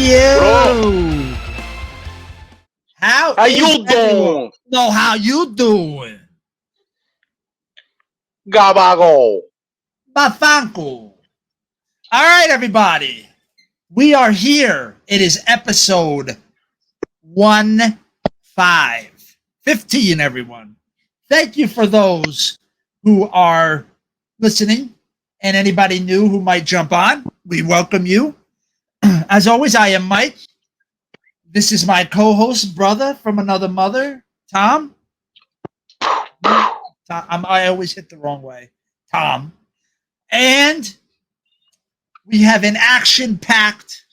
you? Bro. How you doing? No, how you doing? Gabago. Bafanko. All right, everybody. We are here. It is episode 15, everyone. Thank you for those who are listening and anybody new who might jump on. We welcome you. As always, I am Mike. This is my co-host, brother from another mother, Tom. I always hit the wrong way. Tom. And we have an action-packed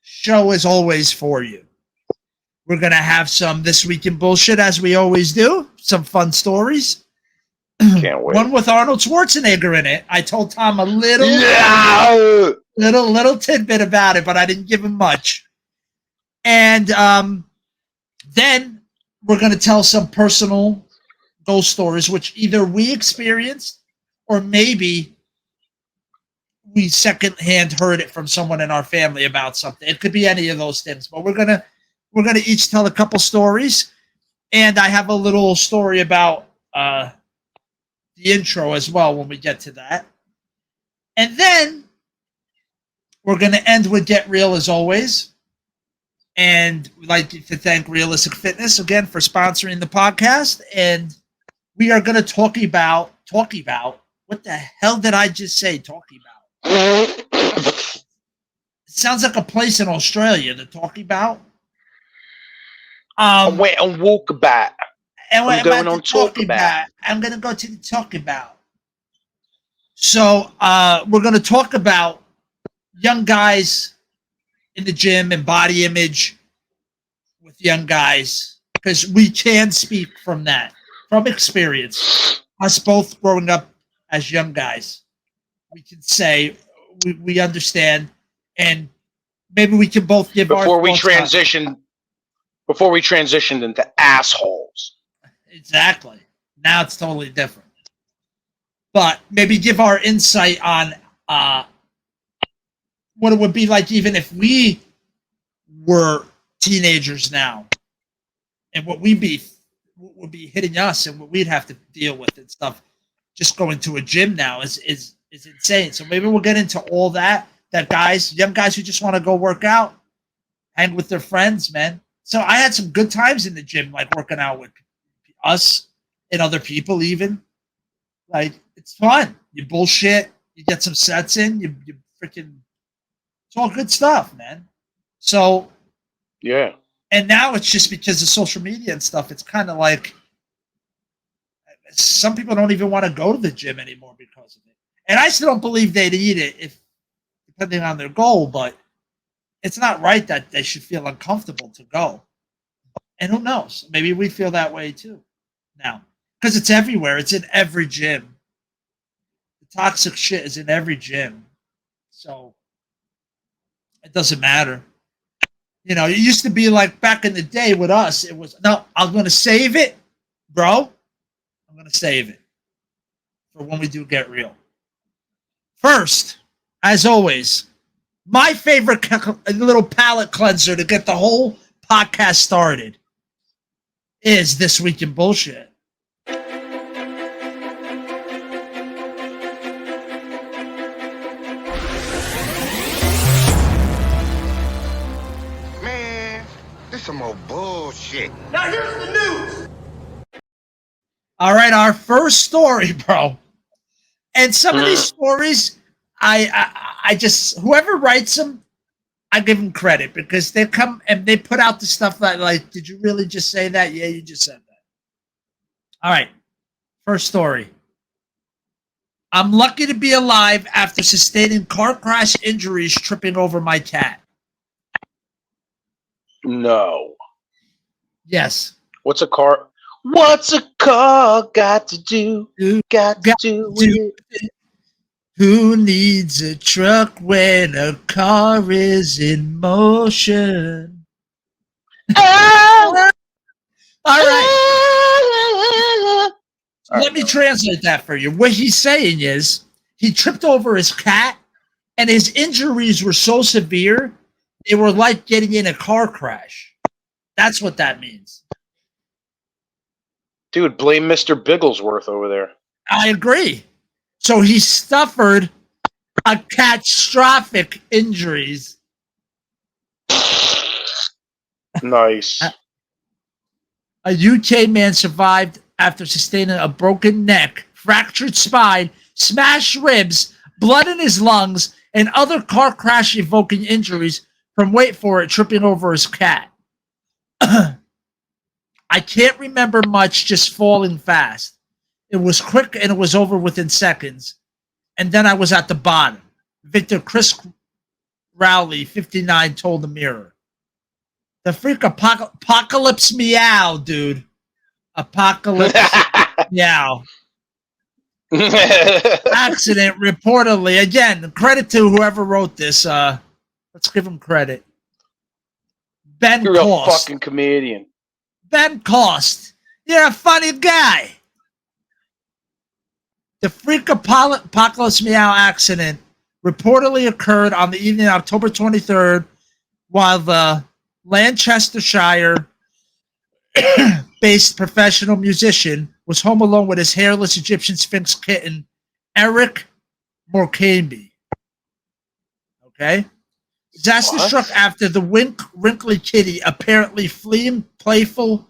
show as always for you. We're going to have some This Week in Bullshit as we always do. Some fun stories. Can't wait. One with Arnold Schwarzenegger in it. I told Tom a little tidbit about it, but I didn't give him much. And then we're going to tell some personal ghost stories, which either we experienced or maybe we secondhand heard it from someone in our family about something. It could be any of those things, but we're gonna each tell a couple stories, and I have a little story about the intro as well when we get to that, and then we're gonna end with Get Real as always. And we'd like to thank Realistic Fitness again for sponsoring the podcast. And we are going to talk about what the hell did I just say? Talking about. It sounds like a place in Australia. The talking about. I went on walkabout. And I'm going on talking about. I'm going to go to the talk about. So we're going to talk about young guys in the gym and body image with young guys, because we can speak from experience. Us both growing up as young guys, we can say we understand, and maybe we can both give before we transitioned into assholes. Exactly. Now it's totally different. But maybe give our insight on what it would be like even if we were teenagers now, and what would be hitting us and what we'd have to deal with and stuff. Just going to a gym now is insane. So maybe we'll get into all that young guys who just want to go work out, hang with their friends, man. So I had some good times in the gym, like working out with us and other people even. Like, it's fun. You bullshit, you get some sets in, you freaking... It's all good stuff, man. So, yeah. And now it's just because of social media and stuff. It's kind of like some people don't even want to go to the gym anymore because of it. And I still don't believe they need it, depending on their goal. But it's not right that they should feel uncomfortable to go. And who knows? Maybe we feel that way too now, because it's everywhere. It's in every gym. The toxic shit is in every gym. So it doesn't matter. You know, it used to be like back in the day with us, it was, no, I'm going to save it, bro. I'm going to save it for when we do Get Real. First, as always, my favorite little palate cleanser to get the whole podcast started is This Week in Bullshit. Some more bullshit. Now here's the news. All right, our first story, bro. And some of these stories, I just, whoever writes them, I give them credit, because they come and they put out the stuff that, like, did you really just say that? Yeah, you just said that. All right, first story. I'm lucky to be alive after sustaining car crash injuries tripping over my cat. No. Yes. What's a car got to do? Got to do with it. Who needs a truck when a car is in motion? Oh! All right. Let me translate that for you. What he's saying is he tripped over his cat, and his injuries were so severe They were like getting in a car crash. That's what that means. Dude, blame Mr. Bigglesworth over there. I agree. So he suffered a catastrophic injuries. Nice. A UK man survived after sustaining a broken neck, fractured spine, smashed ribs, blood in his lungs, and other car crash evoking injuries from, wait for it, tripping over his cat. I can't remember much, just falling fast. It was quick and it was over within seconds. And then I was at the bottom. Victor Chris Rowley, 59, told the Mirror. The freak apocalypse meow, dude. Apocalypse meow. Accident reportedly. Again, credit to whoever wrote this. Let's give him credit. Ben You're Cost. a fucking comedian. Ben Cost. You're a funny guy. The freak apocalypse meow accident reportedly occurred on the evening of October 23rd while the Lancastershire based professional musician was home alone with his hairless Egyptian Sphinx kitten, Eric Morkambi. Okay? Disaster struck after the wrinkly kitty, apparently fleeing playful,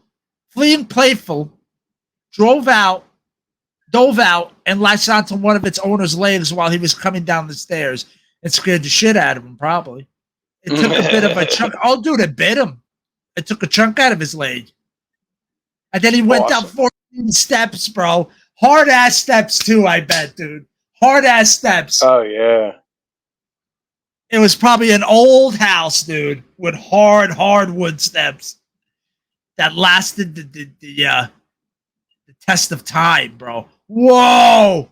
dove out, and latched onto one of its owner's legs while he was coming down the stairs. It scared the shit out of him, probably. It took a bit of a chunk. Oh, dude, it bit him. It took a chunk out of his leg. And then he went down 14 steps, bro. Hard-ass steps, too, I bet, dude. Hard-ass steps. Oh, yeah. It was probably an old house, dude, with hardwood steps that lasted the test of time, bro. Whoa!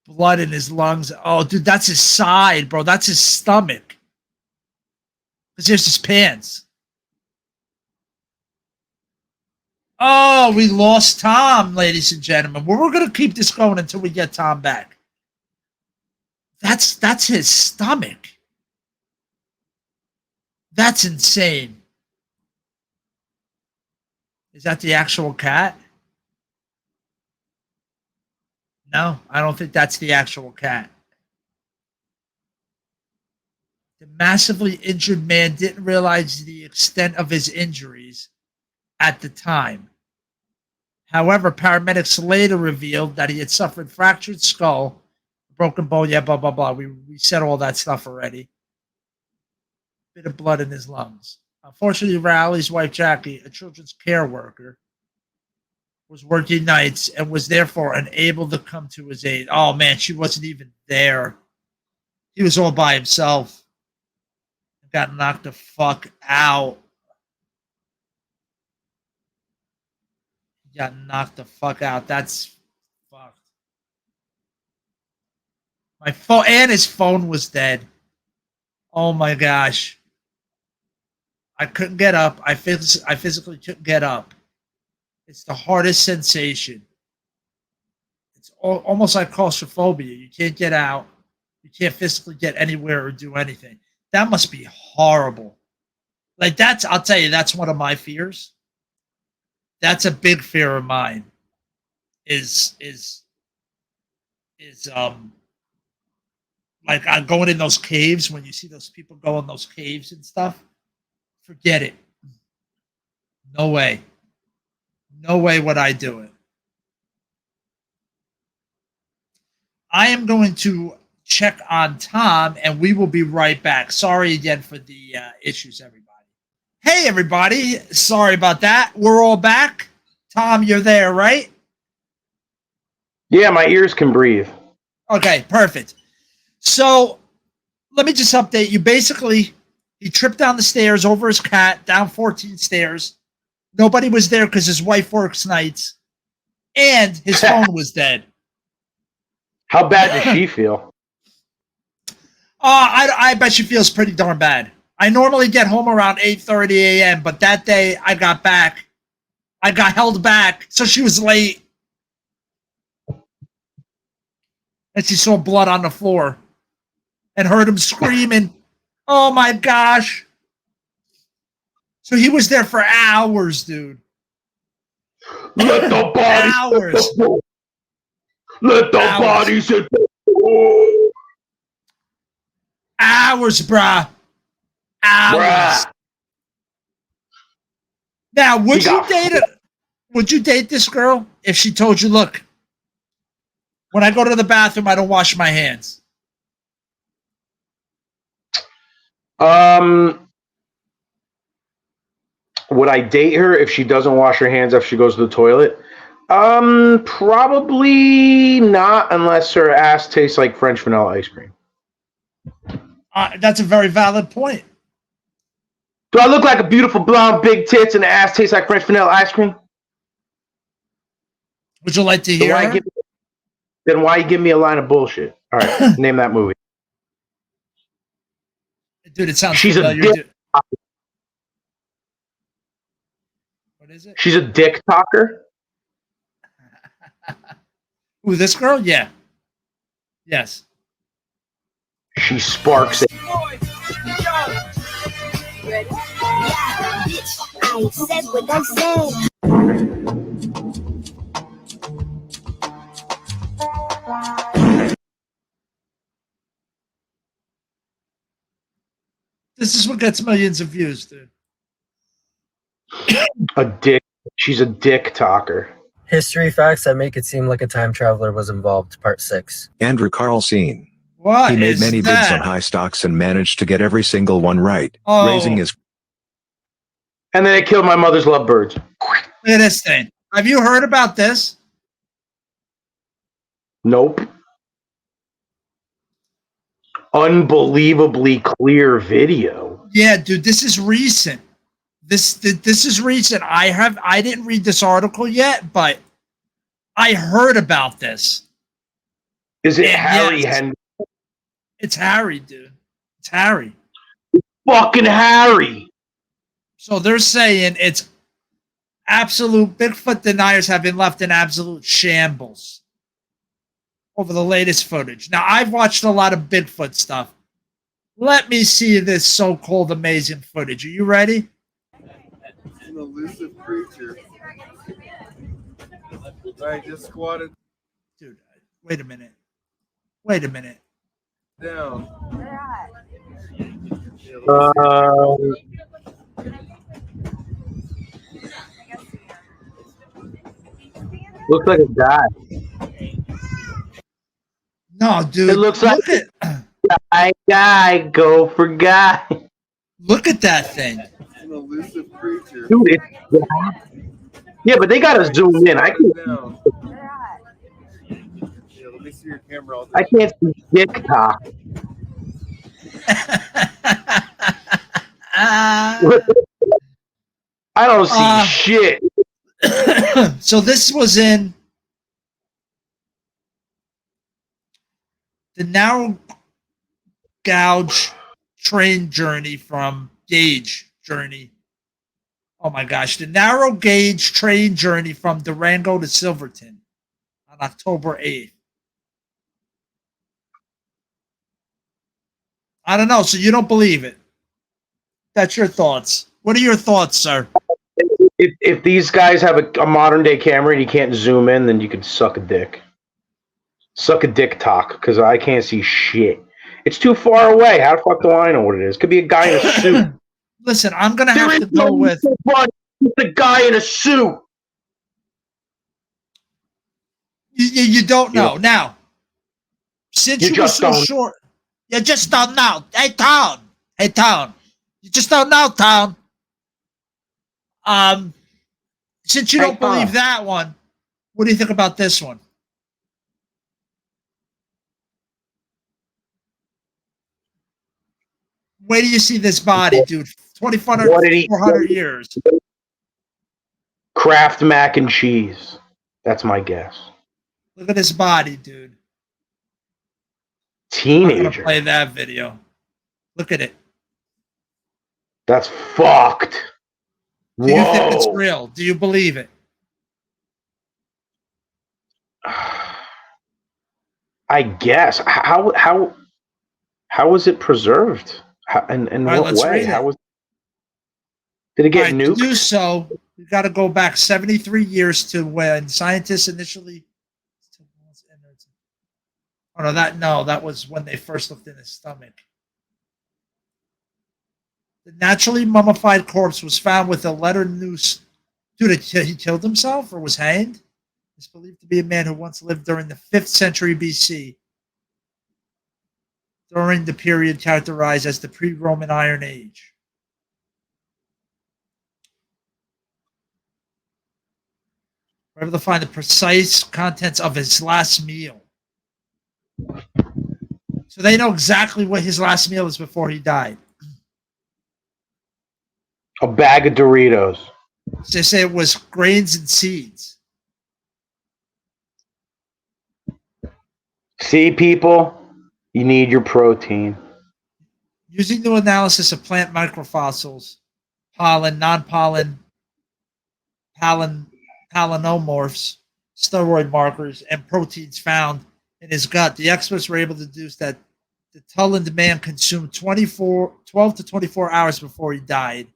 Blood in his lungs. Oh, dude, that's his side, bro. That's his stomach. Because here's his pants. Oh, we lost Tom, ladies and gentlemen. Well, we're going to keep this going until we get Tom back. That's his stomach. That's insane. Is that the actual cat? No, I don't think that's the actual cat. The massively injured man didn't realize the extent of his injuries at the time. However, paramedics later revealed that he had suffered fractured skull, broken bone, blah, blah, blah. We said all that stuff already. Bit of blood in his lungs. Unfortunately, Rowley's wife, Jackie, a children's care worker, was working nights and was therefore unable to come to his aid. Oh, man, she wasn't even there. He was all by himself. Got knocked the fuck out. Got knocked the fuck out. That's fucked. My phone and his phone was dead. Oh my gosh. I couldn't get up. I physically couldn't get up. It's the hardest sensation. It's almost like claustrophobia. You can't get out. You can't physically get anywhere or do anything. That must be horrible. Like I'll tell you, that's one of my fears. That's a big fear of mine. Is like I'm going in those caves when you see those people go in those caves and stuff. Forget it. No way. No way would I do it. I am going to check on Tom, and we will be right back. Sorry again for the issues, everybody. Hey, everybody. Sorry about that. We're all back. Tom, you're there, right? Yeah, my ears can breathe. Okay, perfect. So let me just update you. Basically, he tripped down the stairs over his cat, down 14 stairs. Nobody was there because his wife works nights, and his phone was dead. How bad does she feel? I bet she feels pretty darn bad. I normally get home around 8:30 a.m., but that day I got held back, so she was late. and she saw blood on the floor and heard him screaming, "Oh my gosh!" So he was there for hours, dude. Let the body Hours. Let the Hours. bodies hit the floor. Hours, bruh. Hours. Bruh. Now, would He you got date it? Would you date this girl if she told you, "Look, when I go to the bathroom, I don't wash my hands"? Would I date her if she doesn't wash her hands after she goes to the toilet? Probably not unless her ass tastes like French vanilla ice cream. That's a very valid point. Do I look like a beautiful blonde, big tits, and the ass tastes like French vanilla ice cream? Would you like to Then hear why, her? you give me a line of bullshit? All right, name that movie. Dude, it sounds She's a familiar. dick. Dude. What is it? She's a dick talker. Ooh, this girl? Yeah. Yes. She sparks it. Ready? Yeah, bitch. I said what I said. This is what gets millions of views, dude. A dick. She's a dick talker. History facts that make it seem like a time traveler was involved, part 6. Andrew Carlsen. What He made is many that? bids on high stocks and managed to get every single one right, Oh. raising his And then it killed my mother's lovebirds. Look at this thing. Have you heard about this? Nope. Unbelievably clear video. Yeah, dude, this is recent. This is recent. I didn't read this article yet, but I heard about this. Is it And Harry yes. Henry? It's Harry, dude. It's Harry. Fucking Harry. So they're saying it's absolute Bigfoot deniers have been left in absolute shambles over the latest footage. Now, I've watched a lot of Bigfoot stuff. Let me see this so-called amazing footage. Are you ready? It's an elusive creature. I just squatted Dude, wait a minute. Wait a minute. down. Looks like a guy. No, dude. It looks like- look at Guy, go for guy. look at that thing. It's an elusive creature. Dude, it's yeah, but they gotta zoom in. I can't. Down. Yeah, let me see your camera. All I can't see dick talk. I don't see shit. So this was in the narrow gauge train journey from gauge journey. Oh my gosh, the narrow gauge train journey from Durango to Silverton on October 8th. I don't know, so you don't believe it. That's your thoughts. What are your thoughts, sir? If these guys have a modern day camera and you can't zoom in, then you can suck a dick. Suck a dick talk, because I can't see shit. It's too far away. How the fuck do I know what it is? Could be a guy in a suit. Listen, I'm going to There have is to go no with... It's a guy in a suit. You don't know. Now, since You you were just so don't. short... You just don't know. Hey, Town. Hey, Town. You just don't know, Town. Since you Hey, don't believe Tom. that one, what do you think about this one? Where do you see this body, dude? 2,400 What did he- 400 years. Kraft mac and cheese. That's my guess. Look at this body, dude. I'm not going to Teenager. play that video. Look at it. That's fucked. Do you think it's Whoa. real? Do you believe it? I I guess. How was it preserved? In All right, what let's way? read it. How was? Did it All get right, to nuked? do so, we've got to go back 73 years to when scientists initially. Oh no, that was when they first looked in his stomach. The naturally mummified corpse was found with a leather noose. Dude, he killed himself or was hanged? It's believed to be a man who once lived during the 5th century BC, during the period characterized as the pre-Roman Iron Age. We're able to find the precise contents of his last meal. So they know exactly what his last meal was before he died. A bag of Doritos. They say it was grains and seeds. See, people, you need your protein. Using new analysis of plant microfossils, pollen, non-pollen, palynomorphs, steroid markers, and proteins found in his gut, the experts were able to deduce that the Tulland man consumed 12 to 24 hours before he died.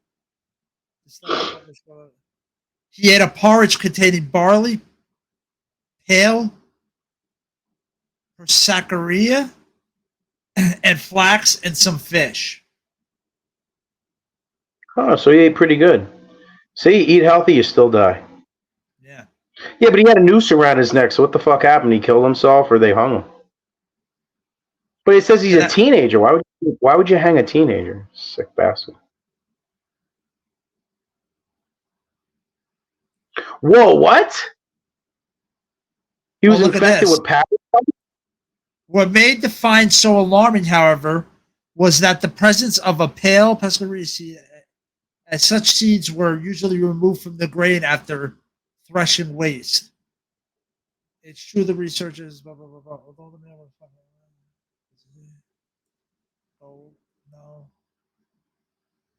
He ate a porridge containing barley, pale, persaccharia, and flax, and some fish. Oh, so he ate pretty good. See, eat healthy, you still die. Yeah. Yeah, but he had a noose around his neck, so what the fuck happened? He killed himself or they hung him? But it says he's a teenager. Why would you hang a teenager? Sick bastard. Whoa, what? He was infected with Parkinson? What made the find so alarming, however, was that the presence of a pale pescatarian seed, as such seeds were usually removed from the grain after threshing waste. It's true the researchers, blah, blah, blah, blah. Although the man was oh, no.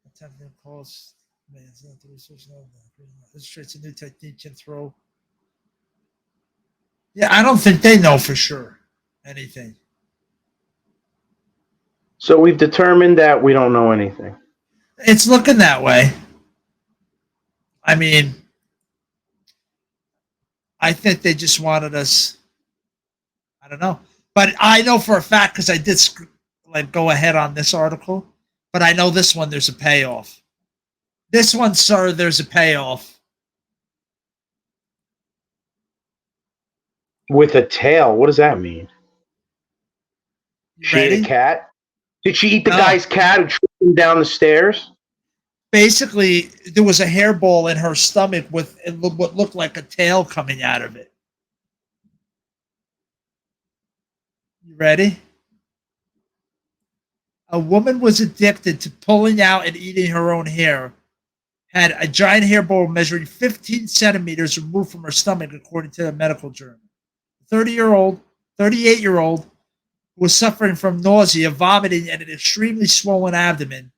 Attempting close, man, it's not the research. No, illustrates a new technique can throw. Yeah, I don't think they know for sure anything. So we've determined that we don't know anything. It's looking that way. I mean, I think they just wanted us. I don't know, but I know for a fact because I did go ahead on this article. But I know this one. There's a payoff. This one, sir, there's a payoff. With a tail, what does that mean? She ate a cat? Did she eat the guy's cat who tripped him down the stairs? Basically, there was a hairball in her stomach with what looked like a tail coming out of it. You ready? A woman was addicted to pulling out and eating her own hair, had a giant hairball measuring 15 centimeters removed from her stomach, according to the medical journal. 38-year-old, who was suffering from nausea, vomiting, and an extremely swollen abdomen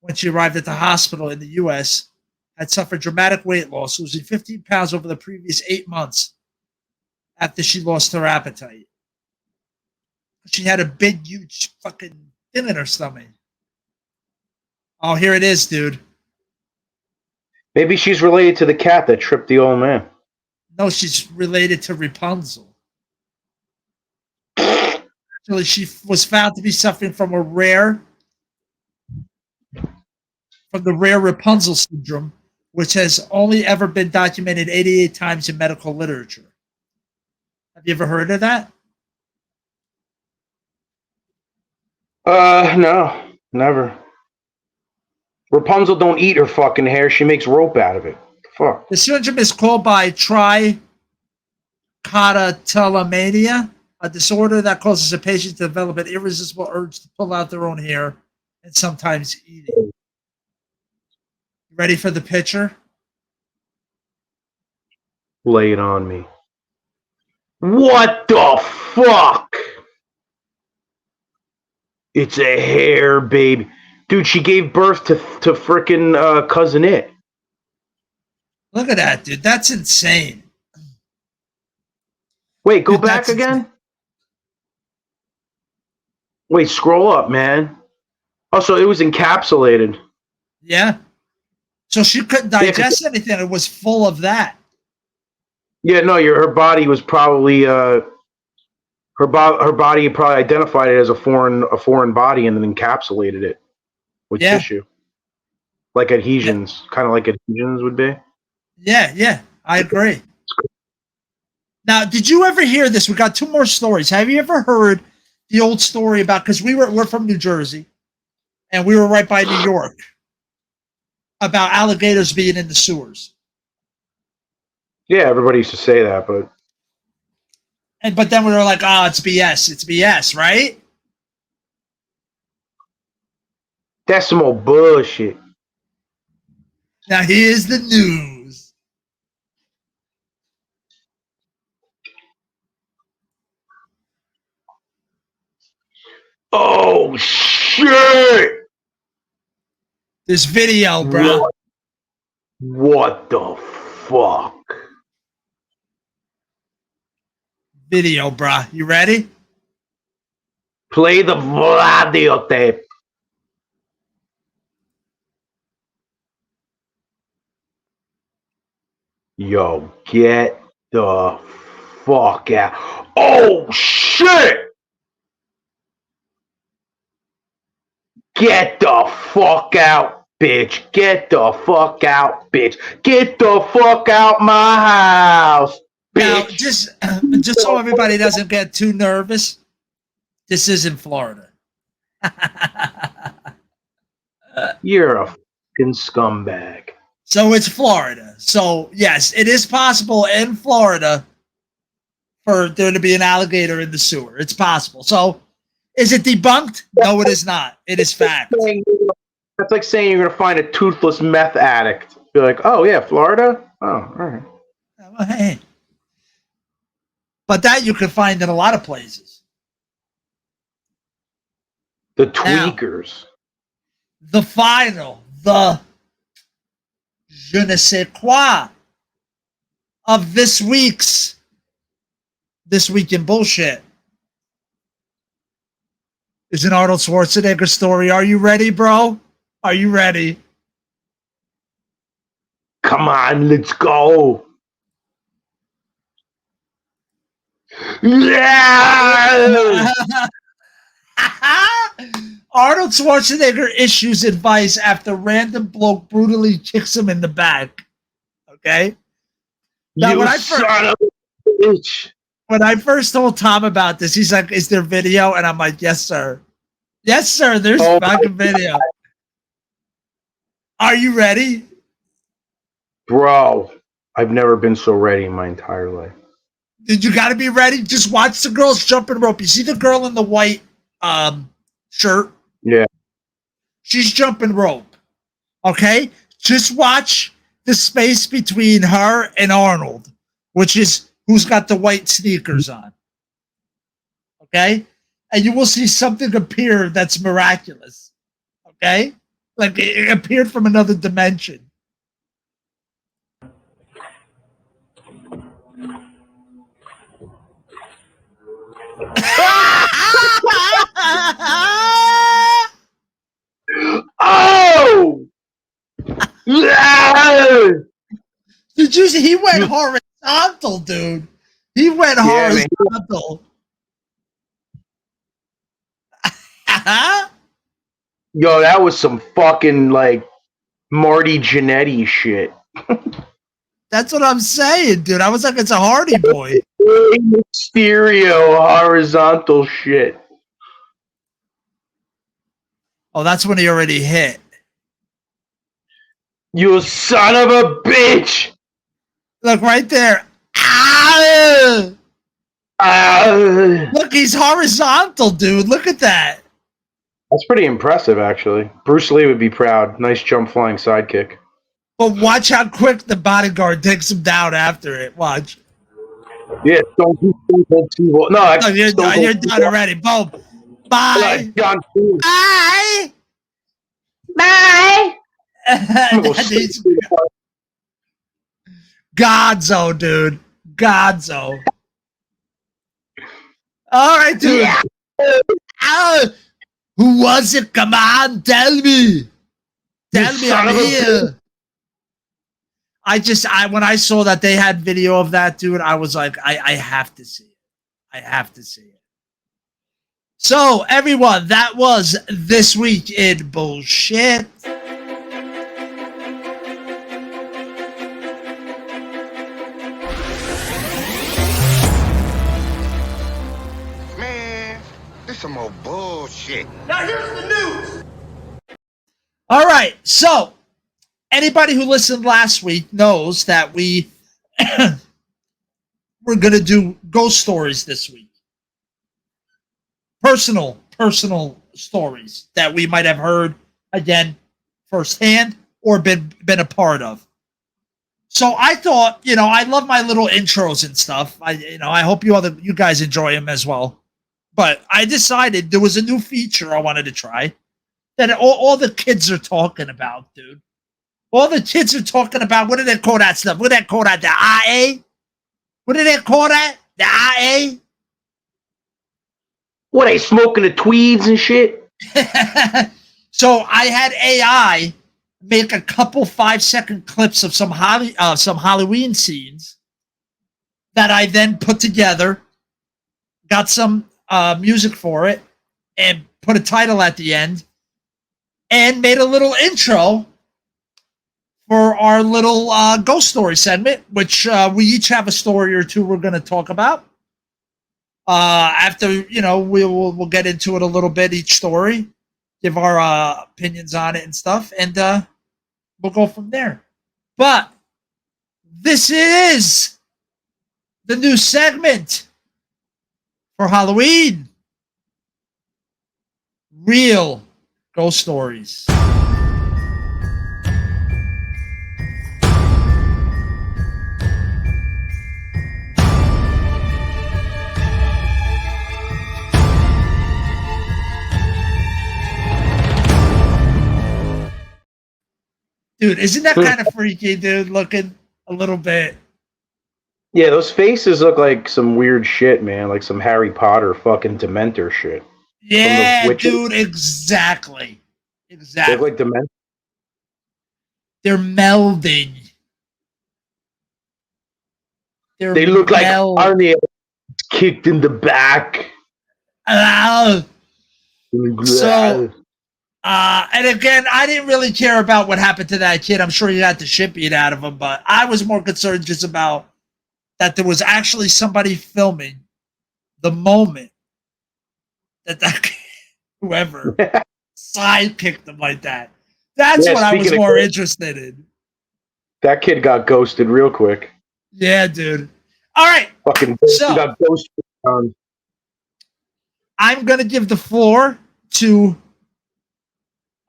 when she arrived at the hospital in the U.S., had suffered dramatic weight loss, losing 15 pounds over the previous 8 months after she lost her appetite. She had a big, huge fucking thing in her stomach. Oh, here it is, dude. Maybe she's related to the cat that tripped the old man. No, she's related to Rapunzel. Actually, she was found to be suffering from the rare Rapunzel syndrome, which has only ever been documented 88 times in medical literature. Have you ever heard of that? No, never. Rapunzel don't eat her fucking hair. She makes rope out of it. Fuck. The syndrome is called by trichotillomania, a disorder that causes a patient to develop an irresistible urge to pull out their own hair and sometimes eat it. You ready for the picture? Lay it on me. What the fuck? It's a hair baby. Dude, she gave birth to frickin' Cousin It. Look at that, dude. That's insane. Wait, go back again? Wait, scroll up, man. Oh, so it was encapsulated. Yeah. So she couldn't digest anything. It was full of that. Yeah, no, her body was probably her body probably identified it as a foreign body and then encapsulated it with tissue, like adhesions, kind of like adhesions would be. Yeah, I agree. Now, did you ever hear this? We got 2 more stories. Have you ever heard the old story about, because we're from New Jersey and we were right by New York, about alligators being in the sewers? Yeah, everybody used to say that, but then we were like, oh, it's BS, right? that's some old bullshit. Now here's the news. Oh shit! This video, bro. What the fuck? Video, bro. You ready? Play the videotape. Yo, get the fuck out. Oh shit! Get the fuck out, bitch. Get the fuck out, bitch. Get the fuck out my house, Now, bitch. just so everybody doesn't get too nervous, this is in Florida. You're a fucking scumbag. So it's Florida. So yes, it is possible in Florida for there to be an alligator in the sewer. It's possible. So is it debunked? No, it is not. It is fact. That's like saying you're gonna find a toothless meth addict. Be like, oh yeah, Florida? Oh, all right. Well, hey. But that you can find in a lot of places. The tweakers. Now, the je ne sais quoi of this week in bullshit is an Arnold Schwarzenegger story. Are you ready, bro? Are you ready? Come on, let's go. Yeah! Arnold Schwarzenegger issues advice after random bloke brutally kicks him in the back. Okay? Now, You son of a bitch. When I first told Tom about this, he's like, is there video? And I'm like, yes, sir. Yes, sir. There's fucking video. Are you ready? Bro, I've never been so ready in my entire life. Did you got to be ready? Just watch the girls jumping rope. You see the girl in the white shirt? Yeah. She's jumping rope. Okay? Just watch the space between her and Arnold, which is who's got the white sneakers on. Okay? And you will see something appear that's miraculous. Okay? Like it appeared from another dimension. Oh! Yeah! Did you see? He went horizontal, dude. He went horizontal. Yo, that was some fucking like Marty Jannetty shit. That's what I'm saying, dude. I was like, it's a Hardy Boy. Stereo horizontal shit. Oh, that's when he already hit. You son of a bitch! Look right there. Ah! Look, he's horizontal, dude. Look at that. That's pretty impressive, actually. Bruce Lee would be proud. Nice jump flying sidekick. But watch how quick the bodyguard takes him down after it. Watch. Yeah, don't do no, No, you're done already. Boom. Bye. Bye. Bye. Godzo, dude. Godzo. All right, dude. Ah, who was it? Come on, tell me. Tell me son I'm of a here. When I saw that they had video of that, dude, I was like, I have to see it. I have to see it. So, everyone, that was This Week in Bullshit. Man, this some old bullshit. All right, so anybody who listened last week knows that we're going to do ghost stories this week. Personal stories that we might have heard, again, firsthand or been a part of. So I thought, I love my little intros and stuff. I hope you guys enjoy them as well. But I decided there was a new feature I wanted to try that all the kids are talking about, dude. All the kids are talking about, what do they call that stuff? What do they call that? The IA? What do they call that? The IA? What, they smoking the tweeds and shit? So I had AI make a couple 5-second clips of some Halloween scenes that I then put together, got some music for it, and put a title at the end, and made a little intro for our little ghost story segment, which we each have a story or two we're going to talk about. After, we'll get into it a little bit, each story, give our opinions on it and stuff, and we'll go from there. But this is the new segment for Halloween. Real ghost stories. Dude, isn't that kind of freaky, dude? Looking a little bit. Yeah, those faces look like some weird shit, man. Like some Harry Potter fucking Dementor shit. Yeah, dude, exactly. They Exactly. look like Dementor. They're melding. They look like Arnold kicked in the back. So, and again, I didn't really care about what happened to that kid. I'm sure he got the shit beat out of him, but I was more concerned just about that there was actually somebody filming the moment that whoever sidekicked him like that. That's what I was more interested in. That kid got ghosted real quick. Yeah, dude. All right. Fucking got ghosted. I'm going to give the floor to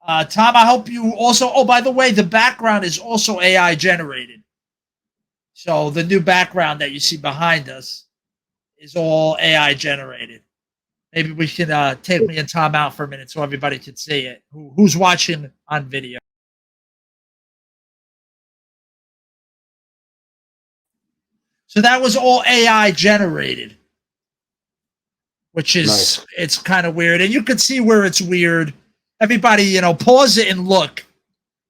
Tom. I hope you also... Oh, by the way, the background is also AI generated. So the new background that you see behind us is all AI generated. Maybe we can take me and Tom out for a minute so everybody can see it. Who's watching on video? So that was all AI generated, which is nice. It's kind of weird. And you can see where it's weird. Everybody, pause it and look.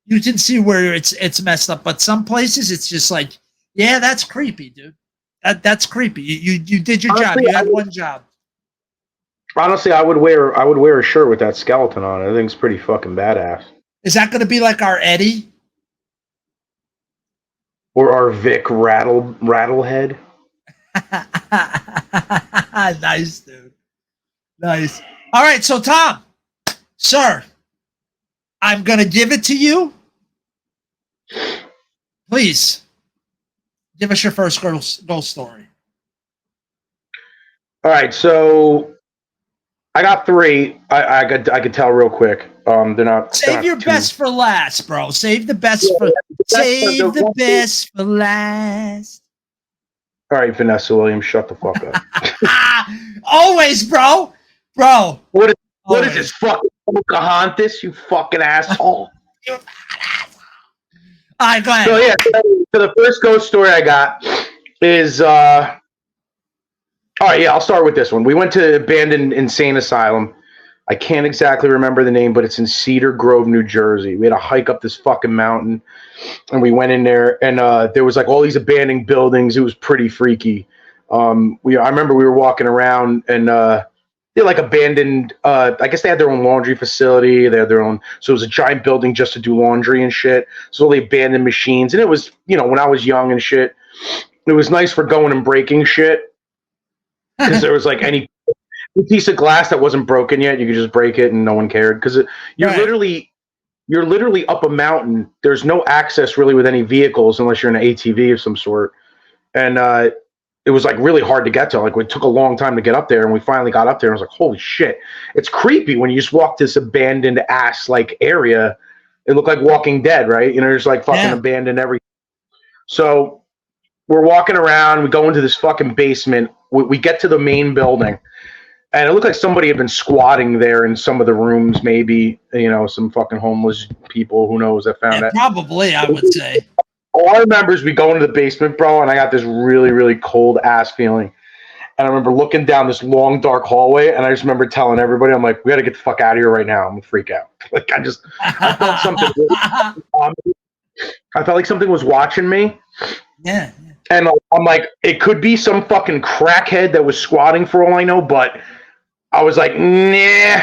You can see where it's messed up. But some places it's just like, yeah, that's creepy, dude. That's creepy. You did your job. You had one job. Honestly, I would wear a shirt with that skeleton on it. I think it's pretty fucking badass. Is that going to be like our Eddie? Or our Vic Rattlehead? Nice, dude. Nice. All right, so Tom, sir, I'm going to give it to you. Please, give us your first ghost story. All right, so I got 3. I could tell real quick. They're not. Save your best for last, bro. Save the best for. Save the best for last. All right, Vanessa Williams, shut the fuck up. Always, bro. Bro. What is this fucking Pocahontas? You fucking asshole. You asshole. All right, go ahead. So yeah, so the first ghost story I got is. All right, yeah, I'll start with this one. We went to an abandoned insane asylum. I can't exactly remember the name, but it's in Cedar Grove, New Jersey. We had to hike up this fucking mountain, and we went in there, and there was like all these abandoned buildings. It was pretty freaky. I remember we were walking around, and they're like abandoned. I guess they had their own laundry facility. They had their own, so it was a giant building just to do laundry and shit. So all the abandoned machines, and it was, when I was young and shit, it was nice for going and breaking shit because there was like any piece of glass that wasn't broken yet, you could just break it and no one cared because you're literally up a mountain. There's no access really with any vehicles unless you're in an ATV of some sort, and it was like really hard to get to. Like, it took a long time to get up there, and we finally got up there and I was like, holy shit, it's creepy when you just walk this abandoned ass like area. It looked like Walking Dead, right? There's like fucking abandoned everything. So we're walking around, we go into this fucking basement, we get to the main building. And it looked like somebody had been squatting there in some of the rooms, maybe, some fucking homeless people, who knows, that found it. Probably, I would say. All I remember is we go into the basement, bro, and I got this really, really cold ass feeling. And I remember looking down this long, dark hallway, and I just remember telling everybody, I'm like, we got to get the fuck out of here right now. I'm going to freak out. Like, I felt something. I felt like something was watching me. Yeah. And I'm like, it could be some fucking crackhead that was squatting for all I know, but I was like, nah.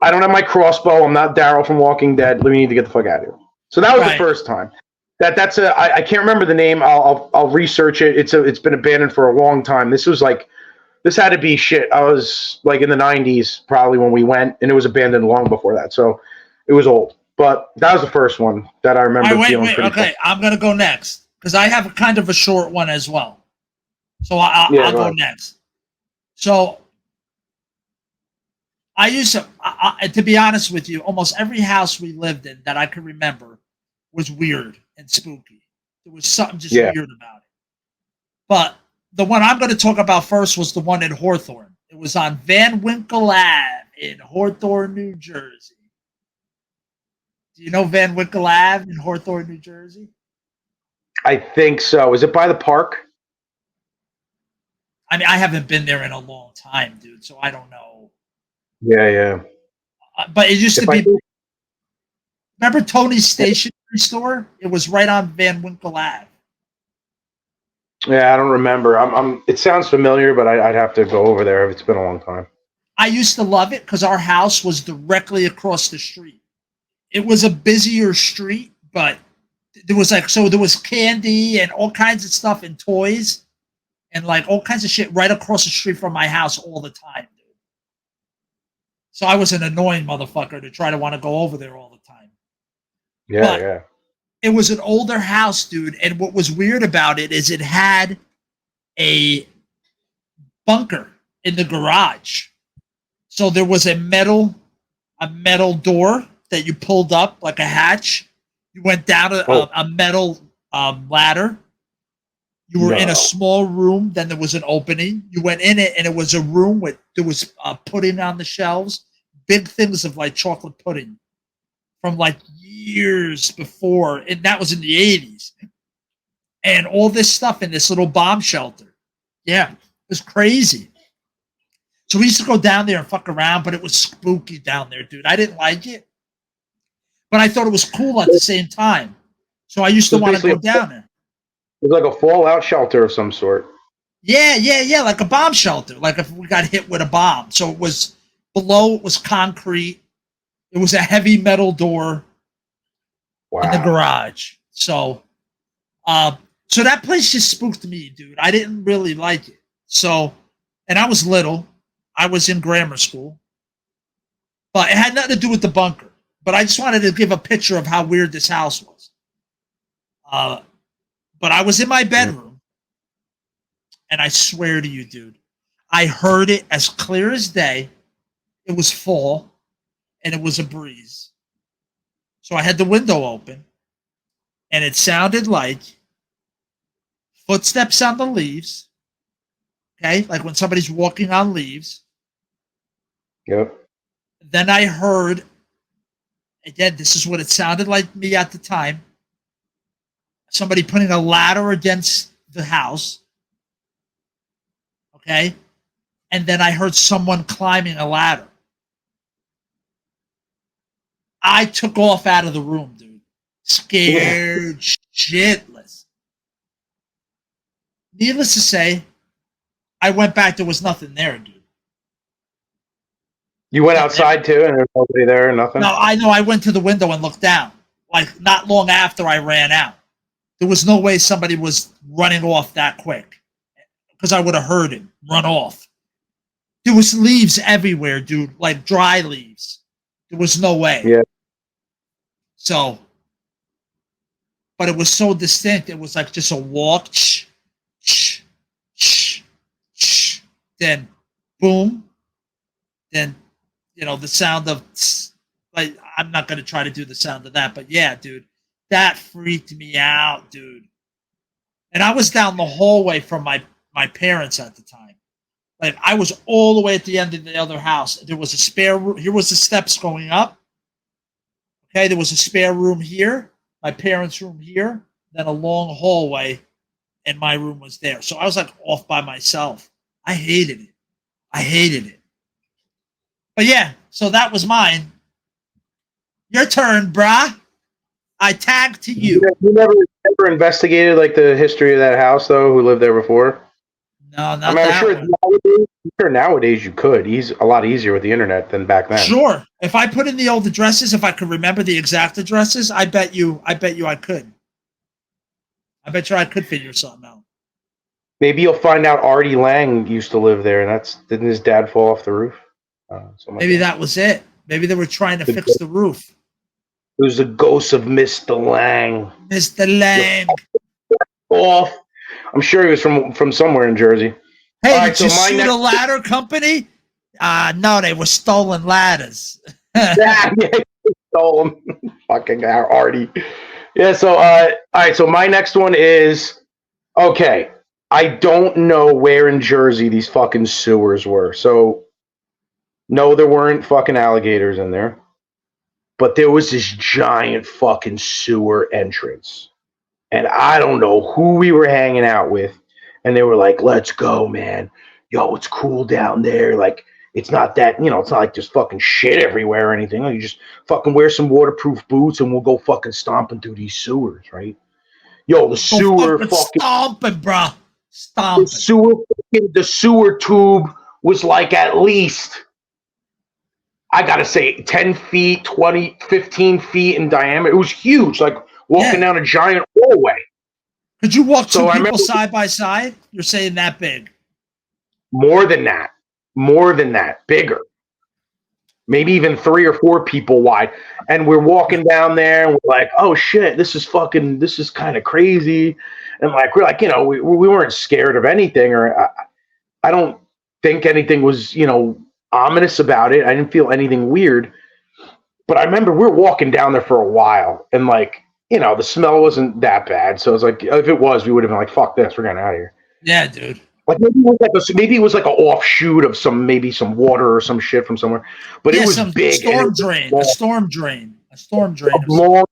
I don't have my crossbow. I'm not Daryl from Walking Dead. We need to get the fuck out of here. So that was the first time. I can't remember the name. I'll research it. It's been abandoned for a long time. This had to be shit. I was like in the 90s probably when we went, and it was abandoned long before that. So it was old. But that was the first one that I remember feeling pretty okay, I'm going to go next because I have kind of a short one as well. So I'll go next. So I used to be honest with you, almost every house we lived in that I could remember was weird and spooky. There was something just weird about it. But the one I'm going to talk about first was the one in Hawthorne. It was on Van Winkle Ave in Hawthorne, New Jersey. Do you know Van Winkle Ave in Hawthorne, New Jersey? I think so. Is it by the park? I mean, I haven't been there in a long time, dude, so I don't know. Yeah. But it used to be. Remember Tony's stationery store? It was right on Van Winkle Ave. Yeah, I don't remember. It sounds familiar, but I'd have to go over there if it's been a long time. I used to love it because our house was directly across the street. It was a busier street, but there was candy and all kinds of stuff and toys and like all kinds of shit right across the street from my house all the time, dude. So I was an annoying motherfucker to try to want to go over there all the time. Yeah. It was an older house, dude, and what was weird about it is it had a bunker in the garage. So there was a metal door that you pulled up like a hatch. You went down a metal ladder. You were in a small room. Then there was an opening. You went in it, and it was a room with there was pudding on the shelves, big things of like chocolate pudding from like years before, and that was in the 80s. And all this stuff in this little bomb shelter. Yeah, it was crazy. So we used to go down there and fuck around, but it was spooky down there, dude. I didn't like it, but I thought it was cool at the same time. So I used to want to go down there. It was like a fallout shelter of some sort. Yeah, like a bomb shelter, like if we got hit with a bomb. So it was below, it was concrete. It was a heavy metal door in the garage. So that place just spooked me, dude. I didn't really like it. So, and I was little. I was in grammar school. But it had nothing to do with the bunker. But I just wanted to give a picture of how weird this house was. But I was in my bedroom, and I swear to you, dude, I heard it as clear as day. It was fall, and it was a breeze. So I had the window open, and it sounded like footsteps on the leaves, okay? Like when somebody's walking on leaves. Yep. Then I heard, again, this is what it sounded like me at the time, somebody putting a ladder against the house, okay? and then I heard someone climbing a ladder. I took off out of the room, dude. Scared shitless. Needless to say, I went back. There was nothing there, dude. You went outside too, and there's nobody there, nothing? No, I know. I went to the window and looked down. Like, not long after I ran out. There was no way somebody was running off that quick. Because I would have heard him run off. There was leaves everywhere, dude. Like dry leaves. There was no way. Yeah. So, but it was so distinct. It was like just a walk. Then, boom. Then, the sound of, like, I'm not going to try to do the sound of that, but yeah, dude, that freaked me out, dude. And I was down the hallway from my parents at the time. Like, I was all the way at the end of the other house. There was a spare room. Here was the steps going up. Okay, there was a spare room here, my parents' room here, then a long hallway, and my room was there. So I was like off by myself. I hated it. But yeah, so that was mine. Your turn, brah. I tagged to you. You never investigated like the history of that house though, who lived there before? No, not that I'm sure nowadays you could. He's a lot easier with the internet than back then. Sure. If I put in the old addresses, if I could remember the exact addresses, I bet you I could. I bet you I could figure something out. Maybe you'll find out Artie Lang used to live there, and didn't his dad fall off the roof? Maybe that was it. Maybe they were trying to fix the roof. It was the ghost of Mr. Lang. Mr. Lang. Off. I'm sure he was from somewhere in Jersey. Hey, right, did you sue the ladder company? No, they were stolen ladders. Yeah, stole them. Fucking Artie. Yeah, so, all right, so my next one is, okay, I don't know where in Jersey these fucking sewers were. So, no, there weren't fucking alligators in there. But there was this giant fucking sewer entrance. And I don't know who we were hanging out with. And they were like, let's go, man. Yo, it's cool down there. Like, it's not that, it's not like there's fucking shit everywhere or anything. Like, you just fucking wear some waterproof boots and we'll go fucking stomping through these sewers, right? Yo, the sewer fucking stomping, bro. Stomping. The sewer tube was like at least, I gotta say, 10 feet, 20, 15 feet in diameter. It was huge, like walking down a giant hallway. Could you walk two people side by side? You're saying that big. More than that, bigger. Maybe even 3 or 4 people wide. And we're walking down there and we're like, oh shit, this is kind of crazy. And like, we're like, we weren't scared of anything, or I don't think anything was, ominous about it. I didn't feel anything weird. But I remember we were walking down there for a while and like, the smell wasn't that bad. So it was like, if it was, we would have been like, fuck this, we're getting out of here. Yeah, dude. Like maybe it was like an offshoot of some water or some shit from somewhere. But it was big. A storm drain. A long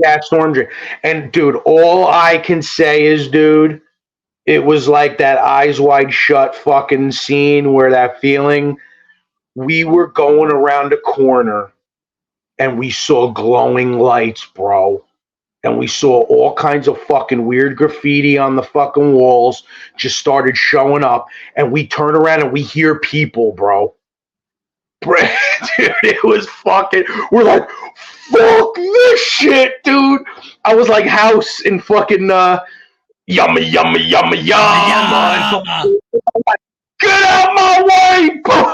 ass storm drain. And dude, all I can say is, dude, it was like that Eyes Wide Shut fucking scene where that feeling. We were going around a corner and we saw glowing lights, bro. And we saw all kinds of fucking weird graffiti on the fucking walls just started showing up. And we turn around and we hear people, bro. Dude, it was fucking, we're like, fuck this shit, dude. I was like House in fucking, yumma, yumma, yumma, yumma. Get out my way, bro.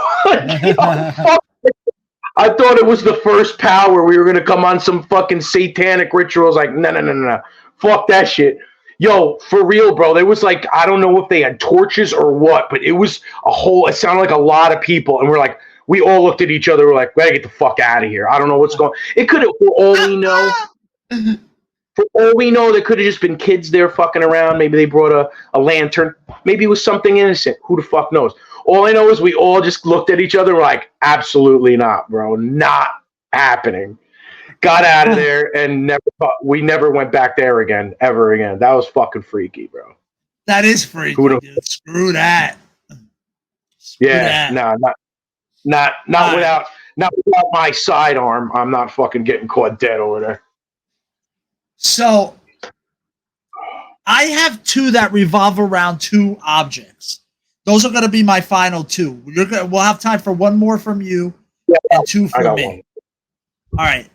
I thought it was the first power. We were going to come on some fucking satanic rituals. Like, no. Fuck that shit. Yo, for real, bro. There was like, I don't know if they had torches or what, but it was it sounded like a lot of people. And we're like, we all looked at each other. We're like, we gotta get the fuck out of here. I don't know what's going on. It could have, for all we know, there could have just been kids there fucking around. Maybe they brought a lantern. Maybe it was something innocent. Who the fuck knows? All I know is we all just looked at each other and were like, absolutely not, bro. Not happening. Got out of there and we never went back there again, ever again. That was fucking freaky, bro. That is freaky, dude. Screw that. Yeah, that. no, not Alright. without my sidearm. I'm not fucking getting caught dead over there. So I have two that revolve around two objects. Those are going to be my final two. We'll have time for one more from you Yeah, and two I for got me. one. All right.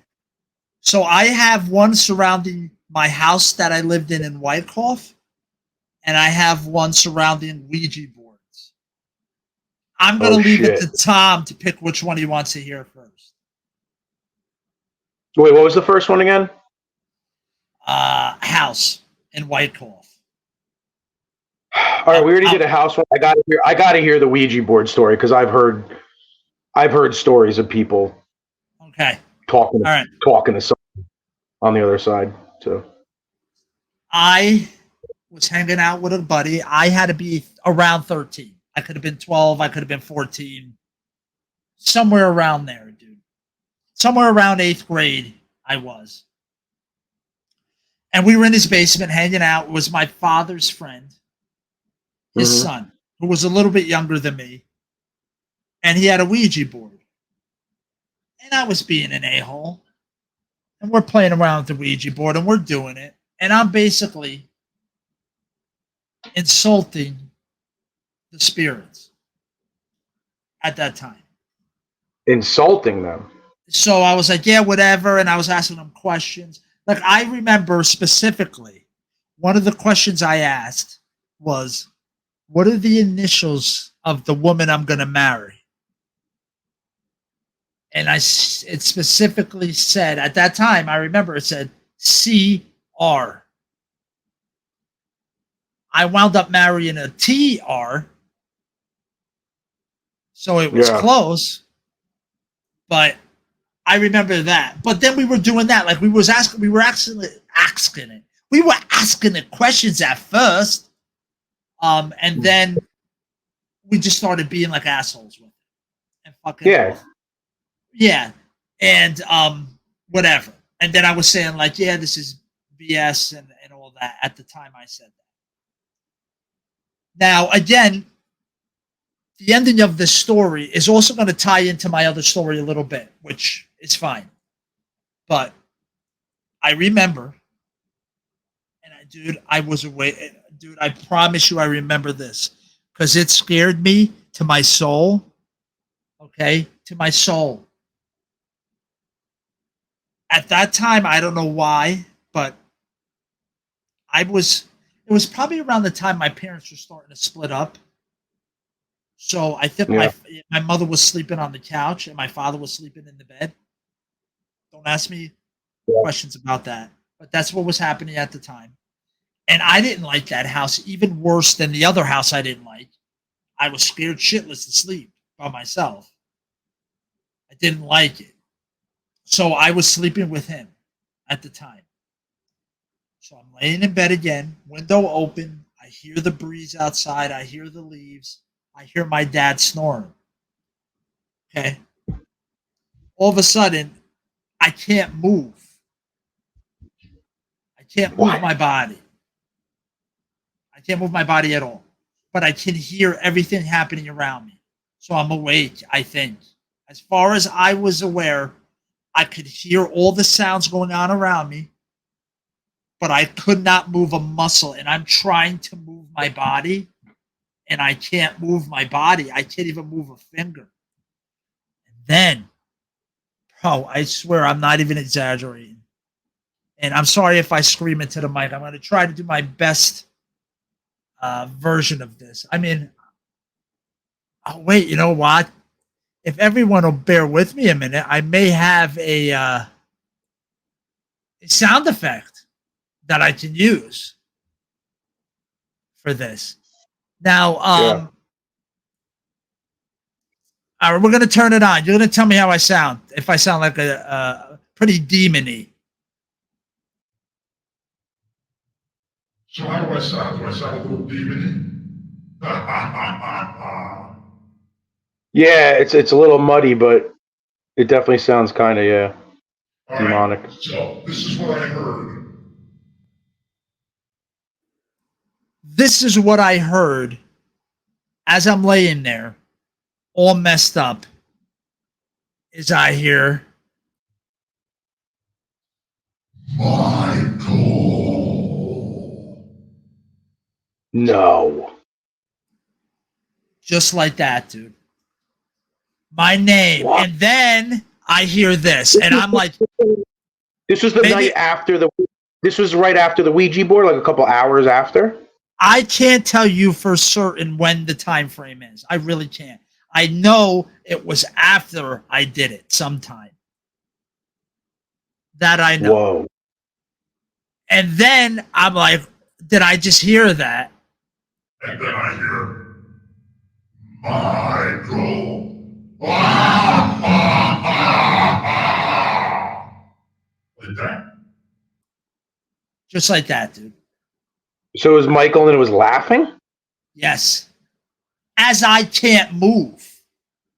So I have one surrounding my house that I lived in Whitecroft, and I have one surrounding Ouija boards. I'm going to leave it to Tom to pick which one he wants to hear first. Wait, what was the first one again? House in Whitecroft. All right, we already did a house one. I gotta hear the Ouija board story because I've heard stories of people Okay. talking All right. to someone on the other side. So I was hanging out with a buddy. I had to be around 13. I could have been 12. I could have been 14. Somewhere around there, dude. Somewhere around 8th grade, I was. And we were in his basement hanging out. It was my father's friend, his son, who was a little bit younger than me. And he had a Ouija board. And I was being an a-hole. And we're playing around with the Ouija board and we're doing it. And I'm basically insulting the spirits at that time. insulting them. So I was like, yeah, whatever. And I was asking them questions. Like, I remember specifically one of the questions I asked was, what are the initials of the woman I'm going to marry? And it specifically said, at that time, I remember it said CR. I wound up marrying a TR. So it was close. But I remember that. But then we were doing that. Like, we were asking it. We were asking it questions at first. And then we just started being like assholes with it. And fucking yeah. And whatever. And then I was saying, like, yeah, this is BS and all that. At the time I said that. Now, again, the ending of this story is also going to tie into my other story a little bit, which is fine. But I remember, and I was away. Dude, I promise you I remember this because it scared me to my soul. Okay? To my soul. At that time, I don't know why, but it was probably around the time my parents were starting to split up. So I think my mother was sleeping on the couch and my father was sleeping in the bed. Don't ask me questions about that. But that's what was happening at the time. And I didn't like that house even worse than the other house I didn't like. I was scared shitless to sleep by myself. I didn't like it. So I was sleeping with him at the time. So I'm laying in bed again, window open. I hear the breeze outside. I hear the leaves. I hear my dad snoring. Okay. All of a sudden, I can't move. I can't move my body. I can't move my body at all. But I can hear everything happening around me. So I'm awake, I think. As far as I was aware, I could hear all the sounds going on around me, but I could not move a muscle. And I'm trying to move my body, and I can't move my body. I can't even move a finger. And then, bro, I swear I'm not even exaggerating. And I'm sorry if I scream into the mic. I'm going to try to do my best version of this. I mean, oh, wait, you know what? If everyone will bear with me a minute, I may have a sound effect that I can use for this. Now, all right, we're going to turn it on. You're going to tell me how I sound, if I sound like a pretty demon-y. So how do I sound? Do I sound a little demon-y? Yeah, it's a little muddy, but it definitely sounds kind of demonic. Right, so this is what I heard. This is what I heard as I'm laying there all messed up, is I hear, Michael. No. just like that, dude. My name. What? And then I hear this, and I'm like, This was the Maybe- night after the. This was right after the Ouija board, like a couple hours after. I can't tell you for certain when the time frame is. I really can't. I know it was after I did it sometime. That I know. Whoa. And then I'm like, did I just hear that? And then I hear, Michael. Like that. Just like that, dude. So it was Michael and it was laughing? Yes. As I can't move.